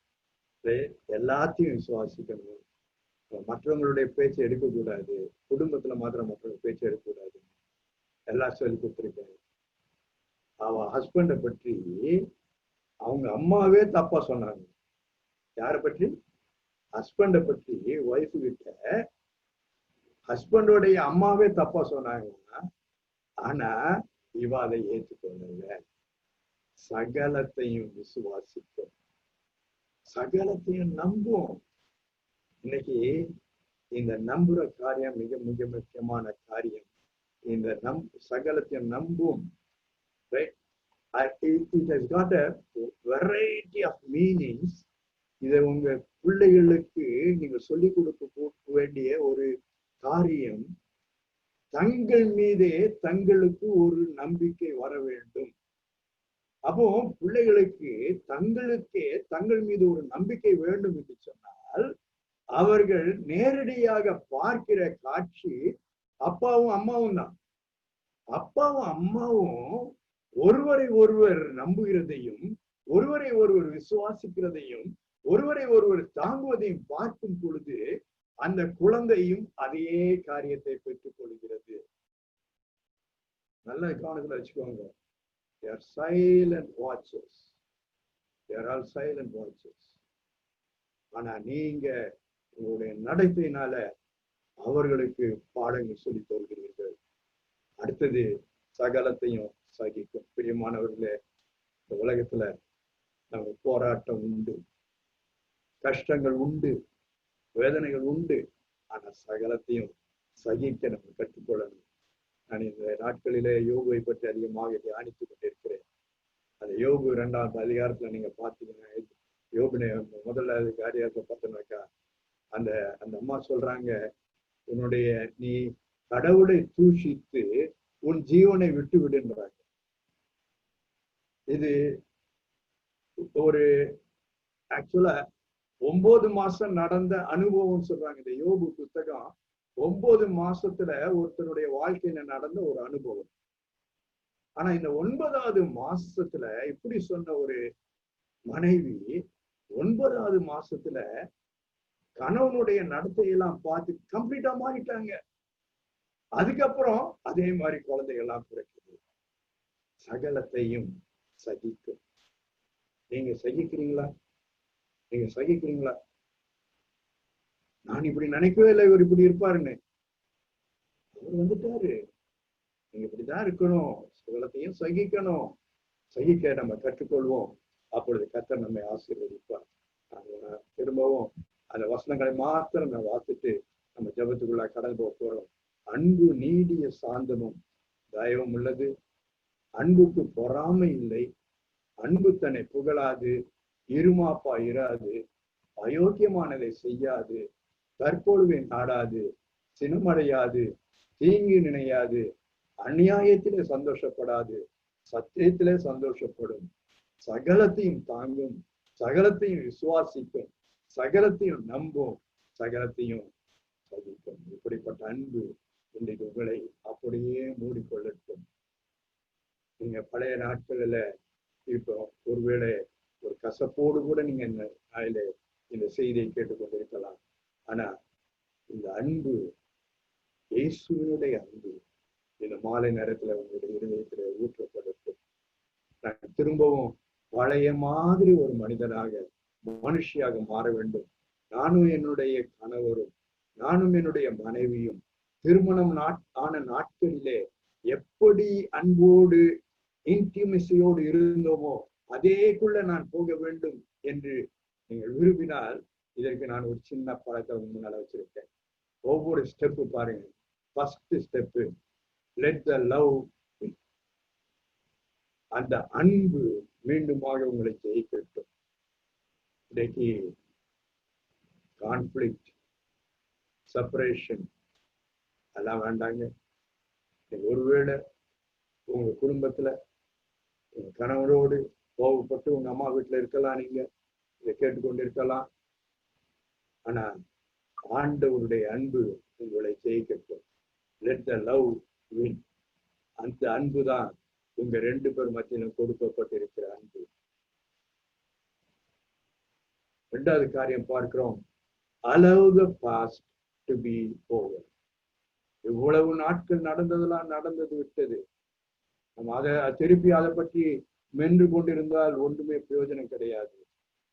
S1: எல்லாத்தையும் விசுவாசிக்கணும், மற்றவங்களுடைய பேச்சை எடுக்கக்கூடாது, குடும்பத்துல மாத்திரம் மற்றவங்க பேச்சை எடுக்கக்கூடாது, எல்லாம் சொல்லி கொடுத்துருக்கேன். அவ ஹஸ்பண்டை பற்றி அவங்க அம்மாவே தப்பா சொன்னாங்க. யாரை பற்றி? ஹஸ்பண்டை பற்றி ஒய்ஃபு கிட்ட ஹஸ்பண்டோடைய அம்மாவே தப்பா சொன்னாங்கன்னா, ஆனா இவ அதை ஏற்றுக்கொள்ளல. சகலத்தையும் விசுவாசிக்கும், சகலத்தையும் நம்பும். இன்னைக்கு இந்த நம்புற காரியம் மிக மிக முக்கியமான காரியம். இந்த சகலத்தையும் நம்பும். It has got a variety of meanings. இதை உங்க பிள்ளைகளுக்கு நீங்க சொல்லிக் கொடுக்க வேண்டிய ஒரு காரியம் தங்கள் மீதே தங்களுக்கு ஒரு நம்பிக்கை வர வேண்டும். அப்போ பிள்ளைகளுக்கு தங்களுக்கே தங்கள் மீது ஒரு நம்பிக்கை வேண்டும் என்று சொன்னால் அவர்கள் நேரடியாக பார்க்கிற காட்சி அப்பாவும் அம்மாவும் தான். அப்பாவும் அம்மாவும் ஒருவரை ஒருவர் நம்புகிறதையும் ஒருவரை ஒருவர் விசுவாசிக்கிறதையும் ஒருவரை ஒருவர் தாங்குவதையும் பார்க்கும் பொழுது அந்த குழந்தையும் அதே காரியத்தை பெற்றுக் கொள்கிறது. நல்ல கவனத்துல வச்சுக்கோங்க. They are silent watchers. They are all silent watchers. ஆனா நீங்க உங்களுடைய நடத்தையினால அவர்களுக்கு பாடங்கள் சொல்லி தருகிறீர்கள். அடுத்தது சகலத்தையும் சகிக்கும். பிரியமானவர்களே, இந்த உலகத்துல நம்ம போராட்டம் உண்டு, கஷ்டங்கள் உண்டு, வேதனைகள் உண்டு. ஆனா சகலத்தையும் சகிக்க நம்ம கற்றுக்கொள்ளணும். நான் இந்த நாட்களிலே யோகுவை பற்றி அதிகமாக தியானித்துக் கொண்டிருக்கிறேன். அந்த யோகு 2ஆம் அதிகாரத்துல நீங்க பாத்தீங்கன்னா, யோகுனை முதல்ல அதிகாரத்தை பார்த்தோம்னாக்கா அந்த அம்மா சொல்றாங்க, உன்னுடைய நீ கடவுளை தூஷித்து உன் ஜீவனை விட்டு விடுன்றாங்க. இது ஒரு ஆக்சுவலா 9 மாசம் நடந்த அனுபவம் சொல்றாங்க. இந்த யோபு புத்தகம் 9 மாசத்துல ஒருத்தருடைய வாழ்க்கையில நடந்த ஒரு அனுபவம். ஆனா இந்த 9வது மாசத்துல இப்படி சொன்ன ஒரு மனைவி 9வது மாசத்துல கணவனுடைய நடத்தையெல்லாம் பார்த்து கம்ப்ளீட்டா மாறிட்டாங்க. அதுக்கப்புறம் அதே மாதிரி குழந்தைகள்லாம் பிறக்குது. சகலத்தையும் சகிக்கும். நீங்க சகிக்கிறீங்களா? நீங்க சகிக்கிறீங்களா? நான் இப்படி நினைக்கவே இல்லை இவர் இப்படி இருப்பாருன்னு. அவர் வந்துட்டாரு. நீங்க இப்படிதான் இருக்கணும், சகலத்தையும் சகிக்கணும். சகிக்க நம்ம கற்றுக்கொள்வோம். அப்பொழுது கர்த்தர் நம்மை ஆசீர்வதிப்பார். திரும்பவும் அந்த வசனங்களை மாத்திரம் நம்ம வாசிட்டு நம்ம ஜெபத்துக்குள்ள கடந்து போக போறோம். அன்பு நீடிய சாந்தமும் தயவும் உள்ளது. அன்புக்கு பொறாமை இல்லை. அன்பு தன்னை புகழாது, இருமாப்பா இராது, அயோக்கியமானதை செய்யாது, தற்பொழுதை நாடாது, சினமடையாது, தீங்கு நினையாது, அநியாயத்திலே சந்தோஷப்படாது, சத்தியத்திலே சந்தோஷப்படும், சகலத்தையும் தாங்கும், சகலத்தையும் விசுவாசிக்கும், சகலத்தையும் நம்பும், சகலத்தையும் சகிக்கும். இப்படிப்பட்ட அன்பு இன்றைக்கு உங்களை அப்படியே மூடிக்கொள்ளட்டும். நீங்க பழைய நாட்களில இப்போ ஒருவேளை ஒரு கசப்போடு கூட நீங்க இந்த நாயில இந்த செய்தியை கேட்டுக்கொண்டிருக்கலாம். ஆனா இந்த அன்பு, இயேசுவினுடைய அன்பு இந்த மாலை நேரத்துல உங்களுடைய இருதயத்துல ஊற்றப்படட்டும். நான் திரும்பவும் பழைய மாதிரி ஒரு மனிதனாக, மனுஷியாக மாற வேண்டும். நானும் என்னுடைய கணவரும் நானும் என்னுடைய மனைவியும் திருமணம் ஆன நாட்களிலே எப்படி அன்போடு இன்டிமசியோடு இருந்தோமோ அதேக்குள்ள நான் போக வேண்டும் என்று நீங்கள் விரும்பினால் இதற்கு நான் ஒரு சின்ன பழத்தை முன்னால வச்சிருக்கேன். ஒவ்வொரு ஸ்டெப்பு பாருங்க. First step, let the love, அந்த அன்பு மீண்டுமாக உங்களை ஜெயிக்கட்டும். இன்னைக்கு கான்ஃபிளிக்ட், செப்பரேஷன் அதெல்லாம் வேண்டாங்க. ஒருவேளை உங்க குடும்பத்துல உங்க கணவரோடு கோபப்பட்டு உங்க அம்மா வீட்டுல இருக்கலாம், நீங்க இதை கேட்டுக்கொண்டு இருக்கலாம். ஆனா ஆண்டவருடைய அன்பு உங்களை ஜெயிக்கட்டும். Let the love win. அந்த அன்பு தான் உங்க 2 பேர் மத்தியிலும் கொடுக்கப்பட்டிருக்கிற அன்பு. 2வது காரியம் பார்க்கிறோம், allow the past to be over. இவ்வளவு நாட்கள் நடந்ததெல்லாம் நடந்தது விட்டது. நம்ம அதை திருப்பி அதை பற்றி மென்று கொண்டிருந்தால் ஒன்றுமே பிரயோஜனம் கிடையாது.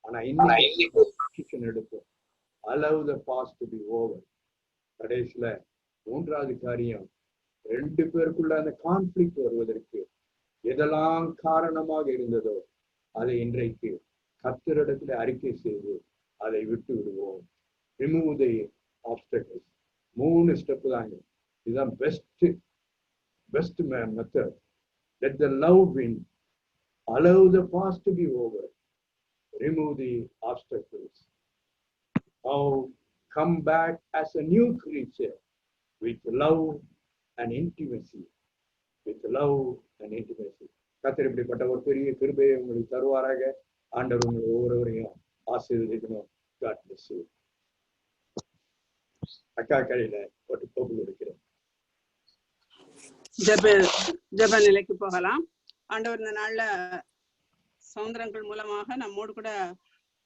S1: ஆனா இன்னைக்கு எடுப்போம். allow the past to be over. கடைசியில 3வது காரியம், 2 பேருக்குள்ள அந்த கான்ஃபிளிக்ட் வருவதற்கு எதெல்லாம் காரணமாக இருந்ததோ அதை இன்றைக்கு கர்த்தரிடத்துல அறிக்கை செய்து அதை விட்டு விடுவோம். ரிமூவ் தி ஆப்ஸ்டக்கிள்ஸ். 3 ஸ்டெப் தாங்க. இதுதான் best method. Let the love win. Allow the past to be over. Remove the obstacles. Now come back as a new creature. with love and intimacy. With love and intimacy. கர்த்தர் இப்படிப்பட்ட ஒரு பெரிய கிருபையை உங்களுக்கு தருவாராக. ஆண்டவர் உங்களை ஒவ்வொருவரையும் ஆசீர்வதிக்கணும். God bless you. அக்கா கையில ஒரு கோப்பு கொடுக்கிறேன்.
S2: ஜெப நிலைக்கு போகலாம். ஆண்டவர் இந்த நாள்ல சௌந்தரங்கள் மூலமாக நம்மோடு கூட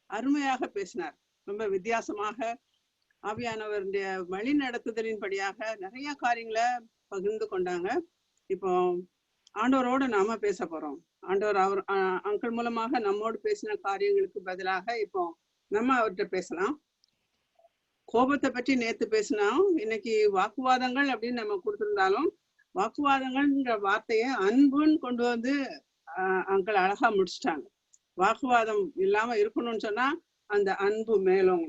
S2: அருமையாக பேசினார். ரொம்ப வித்தியாசமாக ஆவியானவருடைய வழி நடத்துதலின் படியாக நிறைய காரியங்களை பகிர்ந்து கொண்டாங்க. இப்போ ஆண்டவரோடு நாம பேச போறோம். ஆண்டவர் அவர் அங்கிள் மூலமாக நம்மோடு பேசின காரியங்களுக்கு பதிலாக இப்போ நம்ம அவர்கிட்ட பேசலாம். கோபத்தை பற்றி நேத்து பேசினோம். இன்னைக்கு வாக்குவாதங்கள் அப்படின்னு நம்ம கொடுத்திருந்தாலும் வாக்குவாதங்கள்ன்ற வார்த்தையை அன்புன்னு கொண்டு வந்து அங்கிள் அழகா முடிச்சுட்டாங்க. வாக்குவாதம் இல்லாம இருக்கணும்னு சொன்னா அந்த அன்பு மேலும்.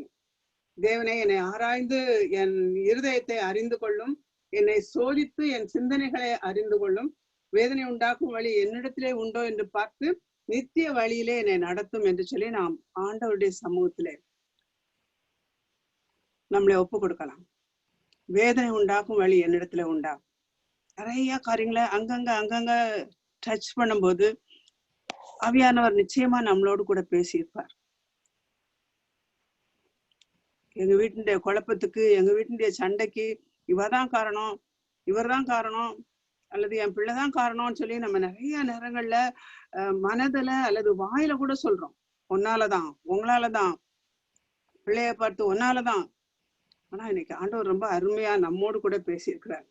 S2: தேவனை என்னை ஆராய்ந்து என் இருதயத்தை அறிந்து கொள்ளும், என்னை சோதித்து என் சிந்தனைகளை அறிந்து கொள்ளும், வேதனை உண்டாக்கும் வழி என்னிடத்திலே உண்டோ என்று பார்த்து நித்திய வழியிலே என்னை நடத்தும் என்று சொல்லி நாம் ஆண்டவருடைய சமூகத்திலே நம்மளை ஒப்பு கொடுக்கலாம். வேதனை உண்டாக்கும் வழி என்னிடத்துல உண்டா? நிறைய காரியங்களை அங்கங்க டச் பண்ணும்போது ஆவியானவர் நிச்சயமா நம்மளோடு கூட பேசியிருப்பார். எங்க வீட்டுடைய குழப்பத்துக்கு, எங்க வீட்டுடைய சண்டைக்கு இவதான் காரணம், இவர் தான் காரணம், அல்லது என் பிள்ளைதான் காரணம்னு சொல்லி நம்ம நிறைய நேரங்கள்ல மனதுல அல்லது வாயில கூட சொல்றோம். ஒன்னாலதான், உங்களாலதான், பிள்ளைய பார்த்து ஒன்னாலதான். ஆனா இன்னைக்கு ஆண்டவர் ரொம்ப அருமையா நம்மோடு கூட பேசியிருக்கிறார்.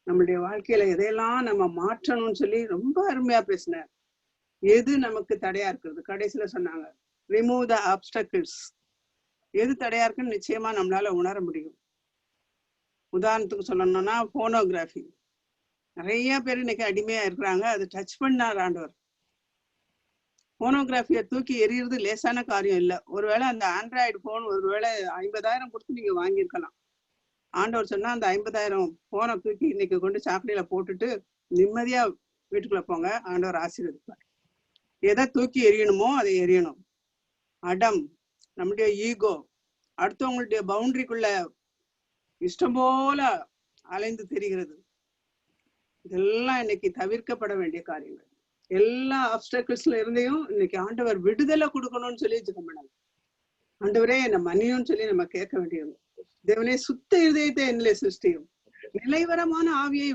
S2: நம்மளுடைய வாழ்க்கையில எதையெல்லாம் நம்ம மாற்றணும்னு சொல்லி ரொம்ப அருமையா பேசினார். எது நமக்கு தடையா இருக்கிறது? கடைசியில சொன்னாங்க, ரிமூவ் த ஆப்ஸ்டக்கிள்ஸ். எது தடையா இருக்குன்னு நிச்சயமா நம்மளால உணர முடியும். உதாரணத்துக்கு சொல்லணும்னா போனோகிராஃபி. நிறைய பேர் இன்னைக்கு அடிமையா இருக்கிறாங்க. அது டச் பண்ணார் ஆண்டவர். போனோகிராஃபியை தூக்கி எறியறது லேசான காரியம் இல்லை. ஒருவேளை அந்த ஆண்ட்ராய்டு போன் ஒருவேளை 50,000 கொடுத்து நீங்க வாங்கியிருக்கலாம். ஆண்டவர் சொன்னா அந்த 50,000 போனை தூக்கி இன்னைக்கு கொண்டு சாக்கடையில போட்டுட்டு நிம்மதியா வீட்டுக்குள்ள போங்க, ஆண்டவர் ஆசீர்வதிப்பார். எதை தூக்கி எறியணுமோ அதை எறியணும். அடம், நம்முடைய ஈகோ, அடுத்தவங்களுடைய பவுண்டரிக்குள்ள இஷ்டம் போல அலைந்து தெரிகிறது, இதெல்லாம் இன்னைக்கு தவிர்க்கப்பட வேண்டிய காரியங்கள். எல்லா ஆப்ஸ்டக்கிள்ஸ்ல இருந்தையும் இன்னைக்கு ஆண்டவர் விடுதலை கொடுக்கணும்னு சொல்லி ஜெபம் பண்ணாங்க. ஆண்டவரே என்ன மன்னியும்னு சொல்லி நம்ம கேட்க வேண்டியது. தேவனே சுத்த இருதயத்தை என்னிலே சிருஷ்டியும், நிலைவரமான ஆவியை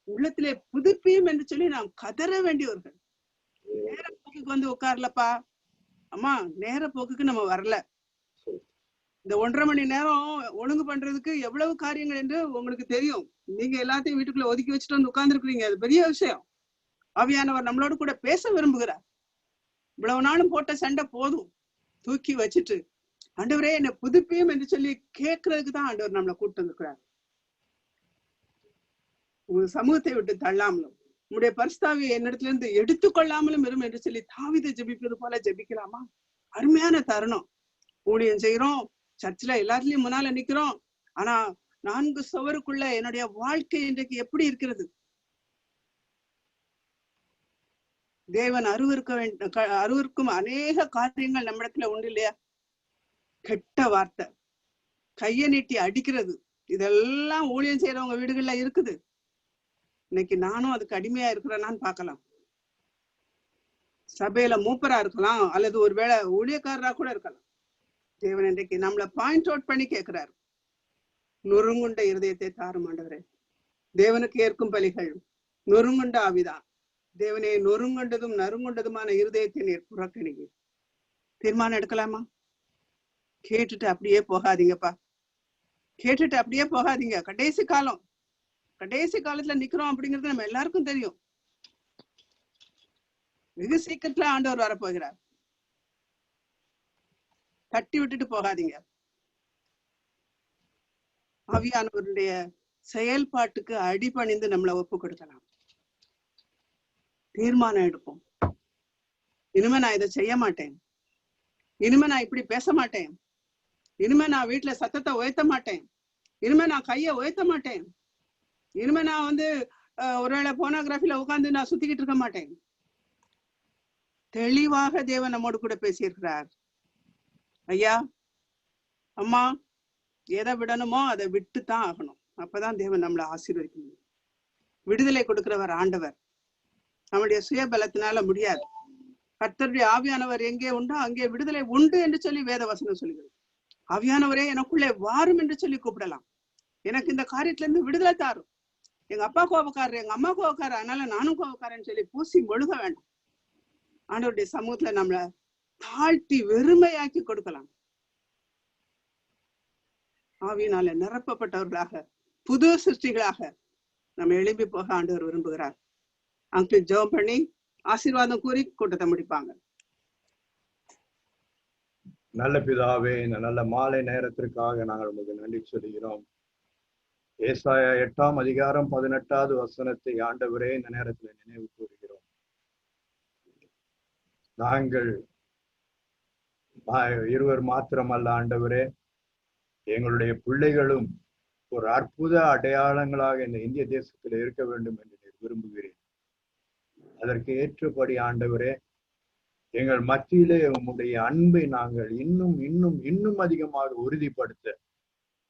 S2: உள்ளத்திலே புதுப்பியும் என்று சொல்லி நாம் கதற வேண்டியவர்கள். நேர போக்குக்கு வந்து உட்கார்லப்பா அம்மா, நேர போக்குக்கு நம்ம வரல. இந்த 1.5 மணி நேரம் ஒழுங்கு பண்றதுக்கு எவ்வளவு காரியங்கள் என்று உங்களுக்கு தெரியும். நீங்க எல்லாத்தையும் வீட்டுக்குள்ள ஒதுக்கி வச்சுட்டு வந்து உட்கார்ந்துருக்கீங்க. அது பெரிய விஷயம். ஆவியானவர் நம்மளோட கூட பேச விரும்புகிறார். இவ்வளவு நாளும் போட்ட சண்டை போதும், தூக்கி வச்சுட்டு ஆண்டவரே என்னை புதுப்பியும் என்று சொல்லி கேட்கறதுக்கு தான் ஆண்டவர் நம்மளை கூப்பிட்டு வந்துக்கிறார். உங்க சமூகத்தை விட்டு தள்ளாமலும் உங்களுடைய பரிசுத்தாவியை என்னிடத்துல இருந்து எடுத்துக்கொள்ளாமலும் வரும் என்று சொல்லி தாவீது ஜெபிப்பது போல ஜெபிக்கலாமா? அருமையான தருணம். ஊழியம் செய்யறோம், சர்ச்சில் எல்லாத்துலயும் முன்னால நிக்கிறோம். ஆனா 4 சுவருக்குள்ள என்னுடைய வாழ்க்கை இன்றைக்கு எப்படி இருக்கிறது? தேவன் அருவருக்கும் அநேக காரியங்கள் நம்மிடத்துல உண்டு இல்லையா? கெட்ட வார்த்தை, கையை நீட்டி அடிக்கிறது, இதெல்லாம் ஊழியம் செய்யறவங்க வீடுகள்ல இருக்குது. இன்னைக்கு நானும் அதுக்கு அடிமையா இருக்கிறேன்னான்னு பார்க்கலாம். சபையில மூப்பரா இருக்கலாம், அல்லது ஒருவேளை ஊழியக்காரரா கூட இருக்கலாம். தேவன் இன்றைக்கு நம்மளை பாயிண்ட் அவுட் பண்ணி கேட்கிறாரு. நொறுங்குண்ட இருதயத்தை தாரும் ஆண்டவரே. தேவனுக்கு ஏற்கும் பலிகள் நொறுங்குண்ட ஆவிதான். தேவனே, நொறுங்குண்டதும் நறுங்குண்டதுமான இருதயத்தை நீர் புறக்கணிங்க. தீர்மானம் எடுக்கலாமா? கேட்டுட்டு அப்படியே போகாதீங்கப்பா, கேட்டுட்டு அப்படியே போகாதீங்க. கடைசி காலத்துல நிக்கிறோம் அப்படிங்கிறது நம்ம எல்லாருக்கும் தெரியும். வெகு சீக்கிரத்துல ஆண்டவர் வரப்போகிறார். தட்டி விட்டுட்டு போகாதீங்க. ஆவியானவருடைய செயல்பாட்டுக்கு அடிபணிந்து நம்மளை ஒப்பு கொடுக்கலாம். தீர்மானம் எடுப்போம். இனிமே நான் இதை செய்ய மாட்டேன், இனிமே நான் இப்படி பேச மாட்டேன், இனிமே நான் வீட்டுல சத்தத்தை உயர்த்த மாட்டேன், இனிமே நான் கையை உயர்த்த மாட்டேன், இனிமே நான் ஒருவேளை போனோகிராஃபில உட்கார்ந்து நான் சுத்திக்கிட்டு இருக்க மாட்டேன். தெளிவாக தேவன் நம்மோடு கூட பேசியிருக்கிறார். ஐயா, அம்மா, எதை விடணுமோ அதை விட்டுத்தான் ஆகணும் அப்பதான் தேவன் நம்மளை ஆசீர்வதிக்க முடியும். விடுதலை கொடுக்கிறவர் ஆண்டவர். நம்முடைய சுயபலத்தினால முடியாது. கர்த்தருடைய ஆவியானவர் எங்கே உண்டோ அங்கே விடுதலை உண்டு என்று சொல்லி வேத வசனம் சொல்லுகிறது. ஆவியானவரே எனக்குள்ளே வாரும் என்று சொல்லி கூப்பிடலாம். எனக்கு இந்த காரியத்துல இருந்து விடுதலை தாரும். எங்க அப்பா கோபக்காரர், எங்க அம்மா கோபக்காரர், அதனால நானும் கோபக்காரன்னு சொல்லி பூசி மொழுக வேண்டாம். ஆண்டவருடைய சமூகத்துல நம்மள தாழ்த்தி வெறுமையாக்கி கொடுக்கலாம். ஆவியினால நிரப்பப்பட்டவர்களாக புது சிருஷ்டிகளாக நம்ம எழுப்பி போக ஆண்டவர் விரும்புகிறார். அங்கிள் ஜெபம் பண்ணி ஆசீர்வாதம் கூறி கூட்டத்தை முடிப்பாங்க.
S1: நல்ல பிதாவே, இந்த நல்ல மாலை நேரத்திற்காக நாங்கள் உங்களுக்கு நன்றி சொல்கிறோம். ஏசாயா 8ஆம் அதிகாரம் 18வது வசனத்தை ஆண்டவரே இந்த நேரத்தில் நினைவு கூறுகிறோம். நாங்கள் இருவர் மாத்திரமல்ல ஆண்டவரே, எங்களுடைய பிள்ளைகளும் ஒரு அற்புத அடையாளங்களாக இந்த இந்திய தேசத்தில் இருக்க வேண்டும் என்று விரும்புகிறேன். அதற்கு ஏற்றபடி ஆண்டவரே, எங்கள் மத்தியிலே உம்முடைய அன்பை நாங்கள் இன்னும் இன்னும் இன்னும் அதிகமாக உறுதிப்படுத்த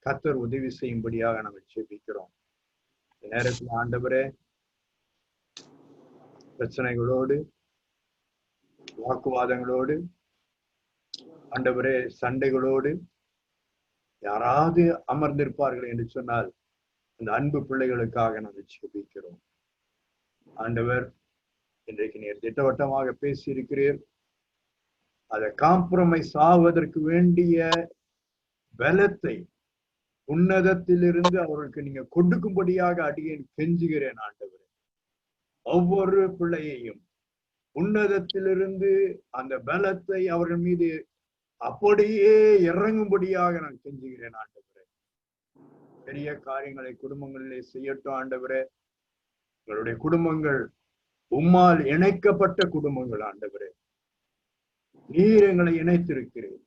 S1: கர்த்தர் உதவி செய்யும்படியாக நாங்கள் ஜெபிக்கிறோம். இந்த நேரத்தில் ஆண்டவரே, பிரச்சனைகளோடு, வாக்குவாதங்களோடு, ஆண்டவரே சண்டைகளோடு யாராவது அமர்ந்திருப்பார்கள் என்று சொன்னால் அந்த அன்பு பிள்ளைகளுக்காக நாங்கள் ஜெபிக்கிறோம். ஆண்டவர், இன்றைக்கு நீர் திட்டவட்டமாக பேசி இருக்கிறீர். அதை காம்ப்ரமைஸ் ஆவதற்கு வேண்டிய பலத்தை உன்னதத்திலிருந்து அவர்களுக்கு நீங்க கொடுக்கும்படியாக அடியேன் கெஞ்சுகிறேன் ஆண்டவரே. ஒவ்வொரு பிள்ளையையும் உன்னதத்திலிருந்து அந்த பலத்தை அவர்கள் மீது அப்படியே இறங்கும்படியாக நான் கெஞ்சுகிறேன் ஆண்டவரே. பெரிய காரியங்களை குடும்பங்களிலே செய்யட்டும் ஆண்டவரே. எங்களுடைய குடும்பங்கள் உம்மால் இணைக்கப்பட்ட குடும்பங்கள் ஆண்டவரே. நீர் எங்களை இணைத்திருக்கிறேன்.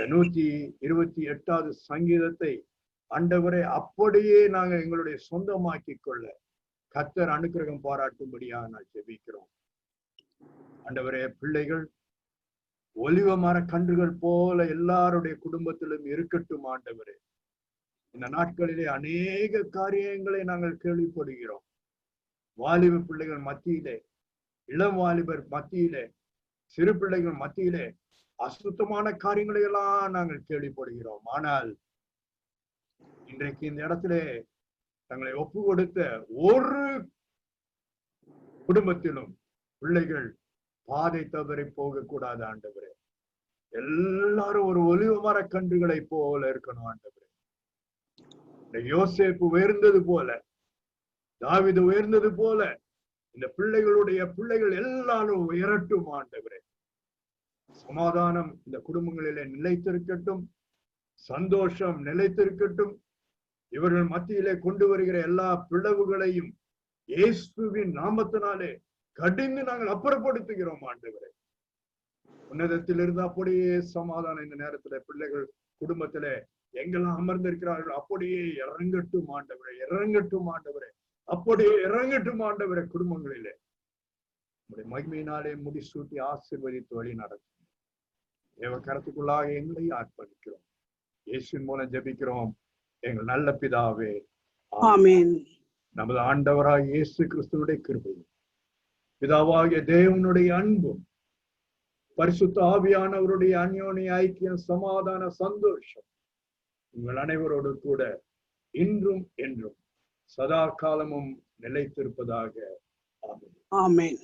S1: 128வது சங்கீதத்தை ஆண்டவரே அப்படியே நாங்கள் எங்களுடைய சொந்தமாக்கி கொள்ள கர்த்தர் அனுக்கிரகம் பாராட்டும்படியாக நான் ஜெபிக்கிறோம் ஆண்டவரே. பிள்ளைகள் ஒலிவ மர கன்றுகள் போல எல்லாருடைய குடும்பத்திலும் இருக்கட்டும் ஆண்டவரே. இந்த நாட்களிலே அநேக காரியங்களை நாங்கள் கேள்விப்படுகிறோம். வாலிப பிள்ளைகள் மத்தியிலே, இளம் வாலிபர் மத்தியிலே, சிறு பிள்ளைகள் மத்தியிலே அசுத்தமான காரியங்களை எல்லாம் நாங்கள் கேள்விப்படுகிறோம். ஆனால் இன்றைக்கு இந்த இடத்திலே தங்களை ஒப்பு கொடுத்த ஒரு குடும்பத்திலும் பிள்ளைகள் பாதை தவறி போகக்கூடாது ஆண்டவரே. எல்லாரும் ஒரு ஒலிவ மர கன்றுகளை போல இருக்கணும் ஆண்டவரே. யோசேப்பு உயர்ந்தது போல, தாவீது உயர்ந்தது போல இந்த பிள்ளைகள் எல்லாரும் உயரட்டும் ஆண்டவரே. சமாதானம் இந்த குடும்பங்களிலே நிலைத்திருக்கட்டும், சந்தோஷம் நிலைத்திருக்கட்டும். இவர்கள் மத்தியிலே கொண்டு வருகிற எல்லா பிளவுகளையும் இயேசுவின் நாமத்தினாலே கடிந்து நாங்கள் அப்புறப்படுத்துகிறோம் ஆண்டவரே. உன்னதத்திலிருந்து அப்படியே சமாதானம் இந்த நேரத்துல பிள்ளைகள் குடும்பத்திலே எங்கெல்லாம் அமர்ந்திருக்கிறார்கள் அப்படியே இறங்கட்டும் ஆண்டவரே, இறங்கட்டும் ஆண்டவரே, அப்படியே இறங்கட்டும் ஆண்டவரே. குடும்பங்களிலே உங்களுடைய மகிமையினாலே முடிசூட்டி ஆசீர்வதித்து வழி நடக்கும் தேவ கரத்துக்குள்ளாக எங்களை அர்ப்பணிக்கிறோம். இயேசுவின் மூலம் ஜெபிக்கிறோம் எங்கள் நல்ல பிதாவே,
S2: ஆமென்.
S1: நமது ஆண்டவராக இயேசு கிறிஸ்துவினுடைய கிருபையும் பிதாவாகிய தேவனுடைய அன்பும் பரிசுத்த ஆவியானவருடைய அந்யோன்ய ஐக்கியம், சமாதான, சந்தோஷம் உங்கள் அனைவரோடு கூட இன்றும் என்றும் சதா காலமும் நிலைத்திருப்பதாக. ஆமென்.
S2: ஆமென்.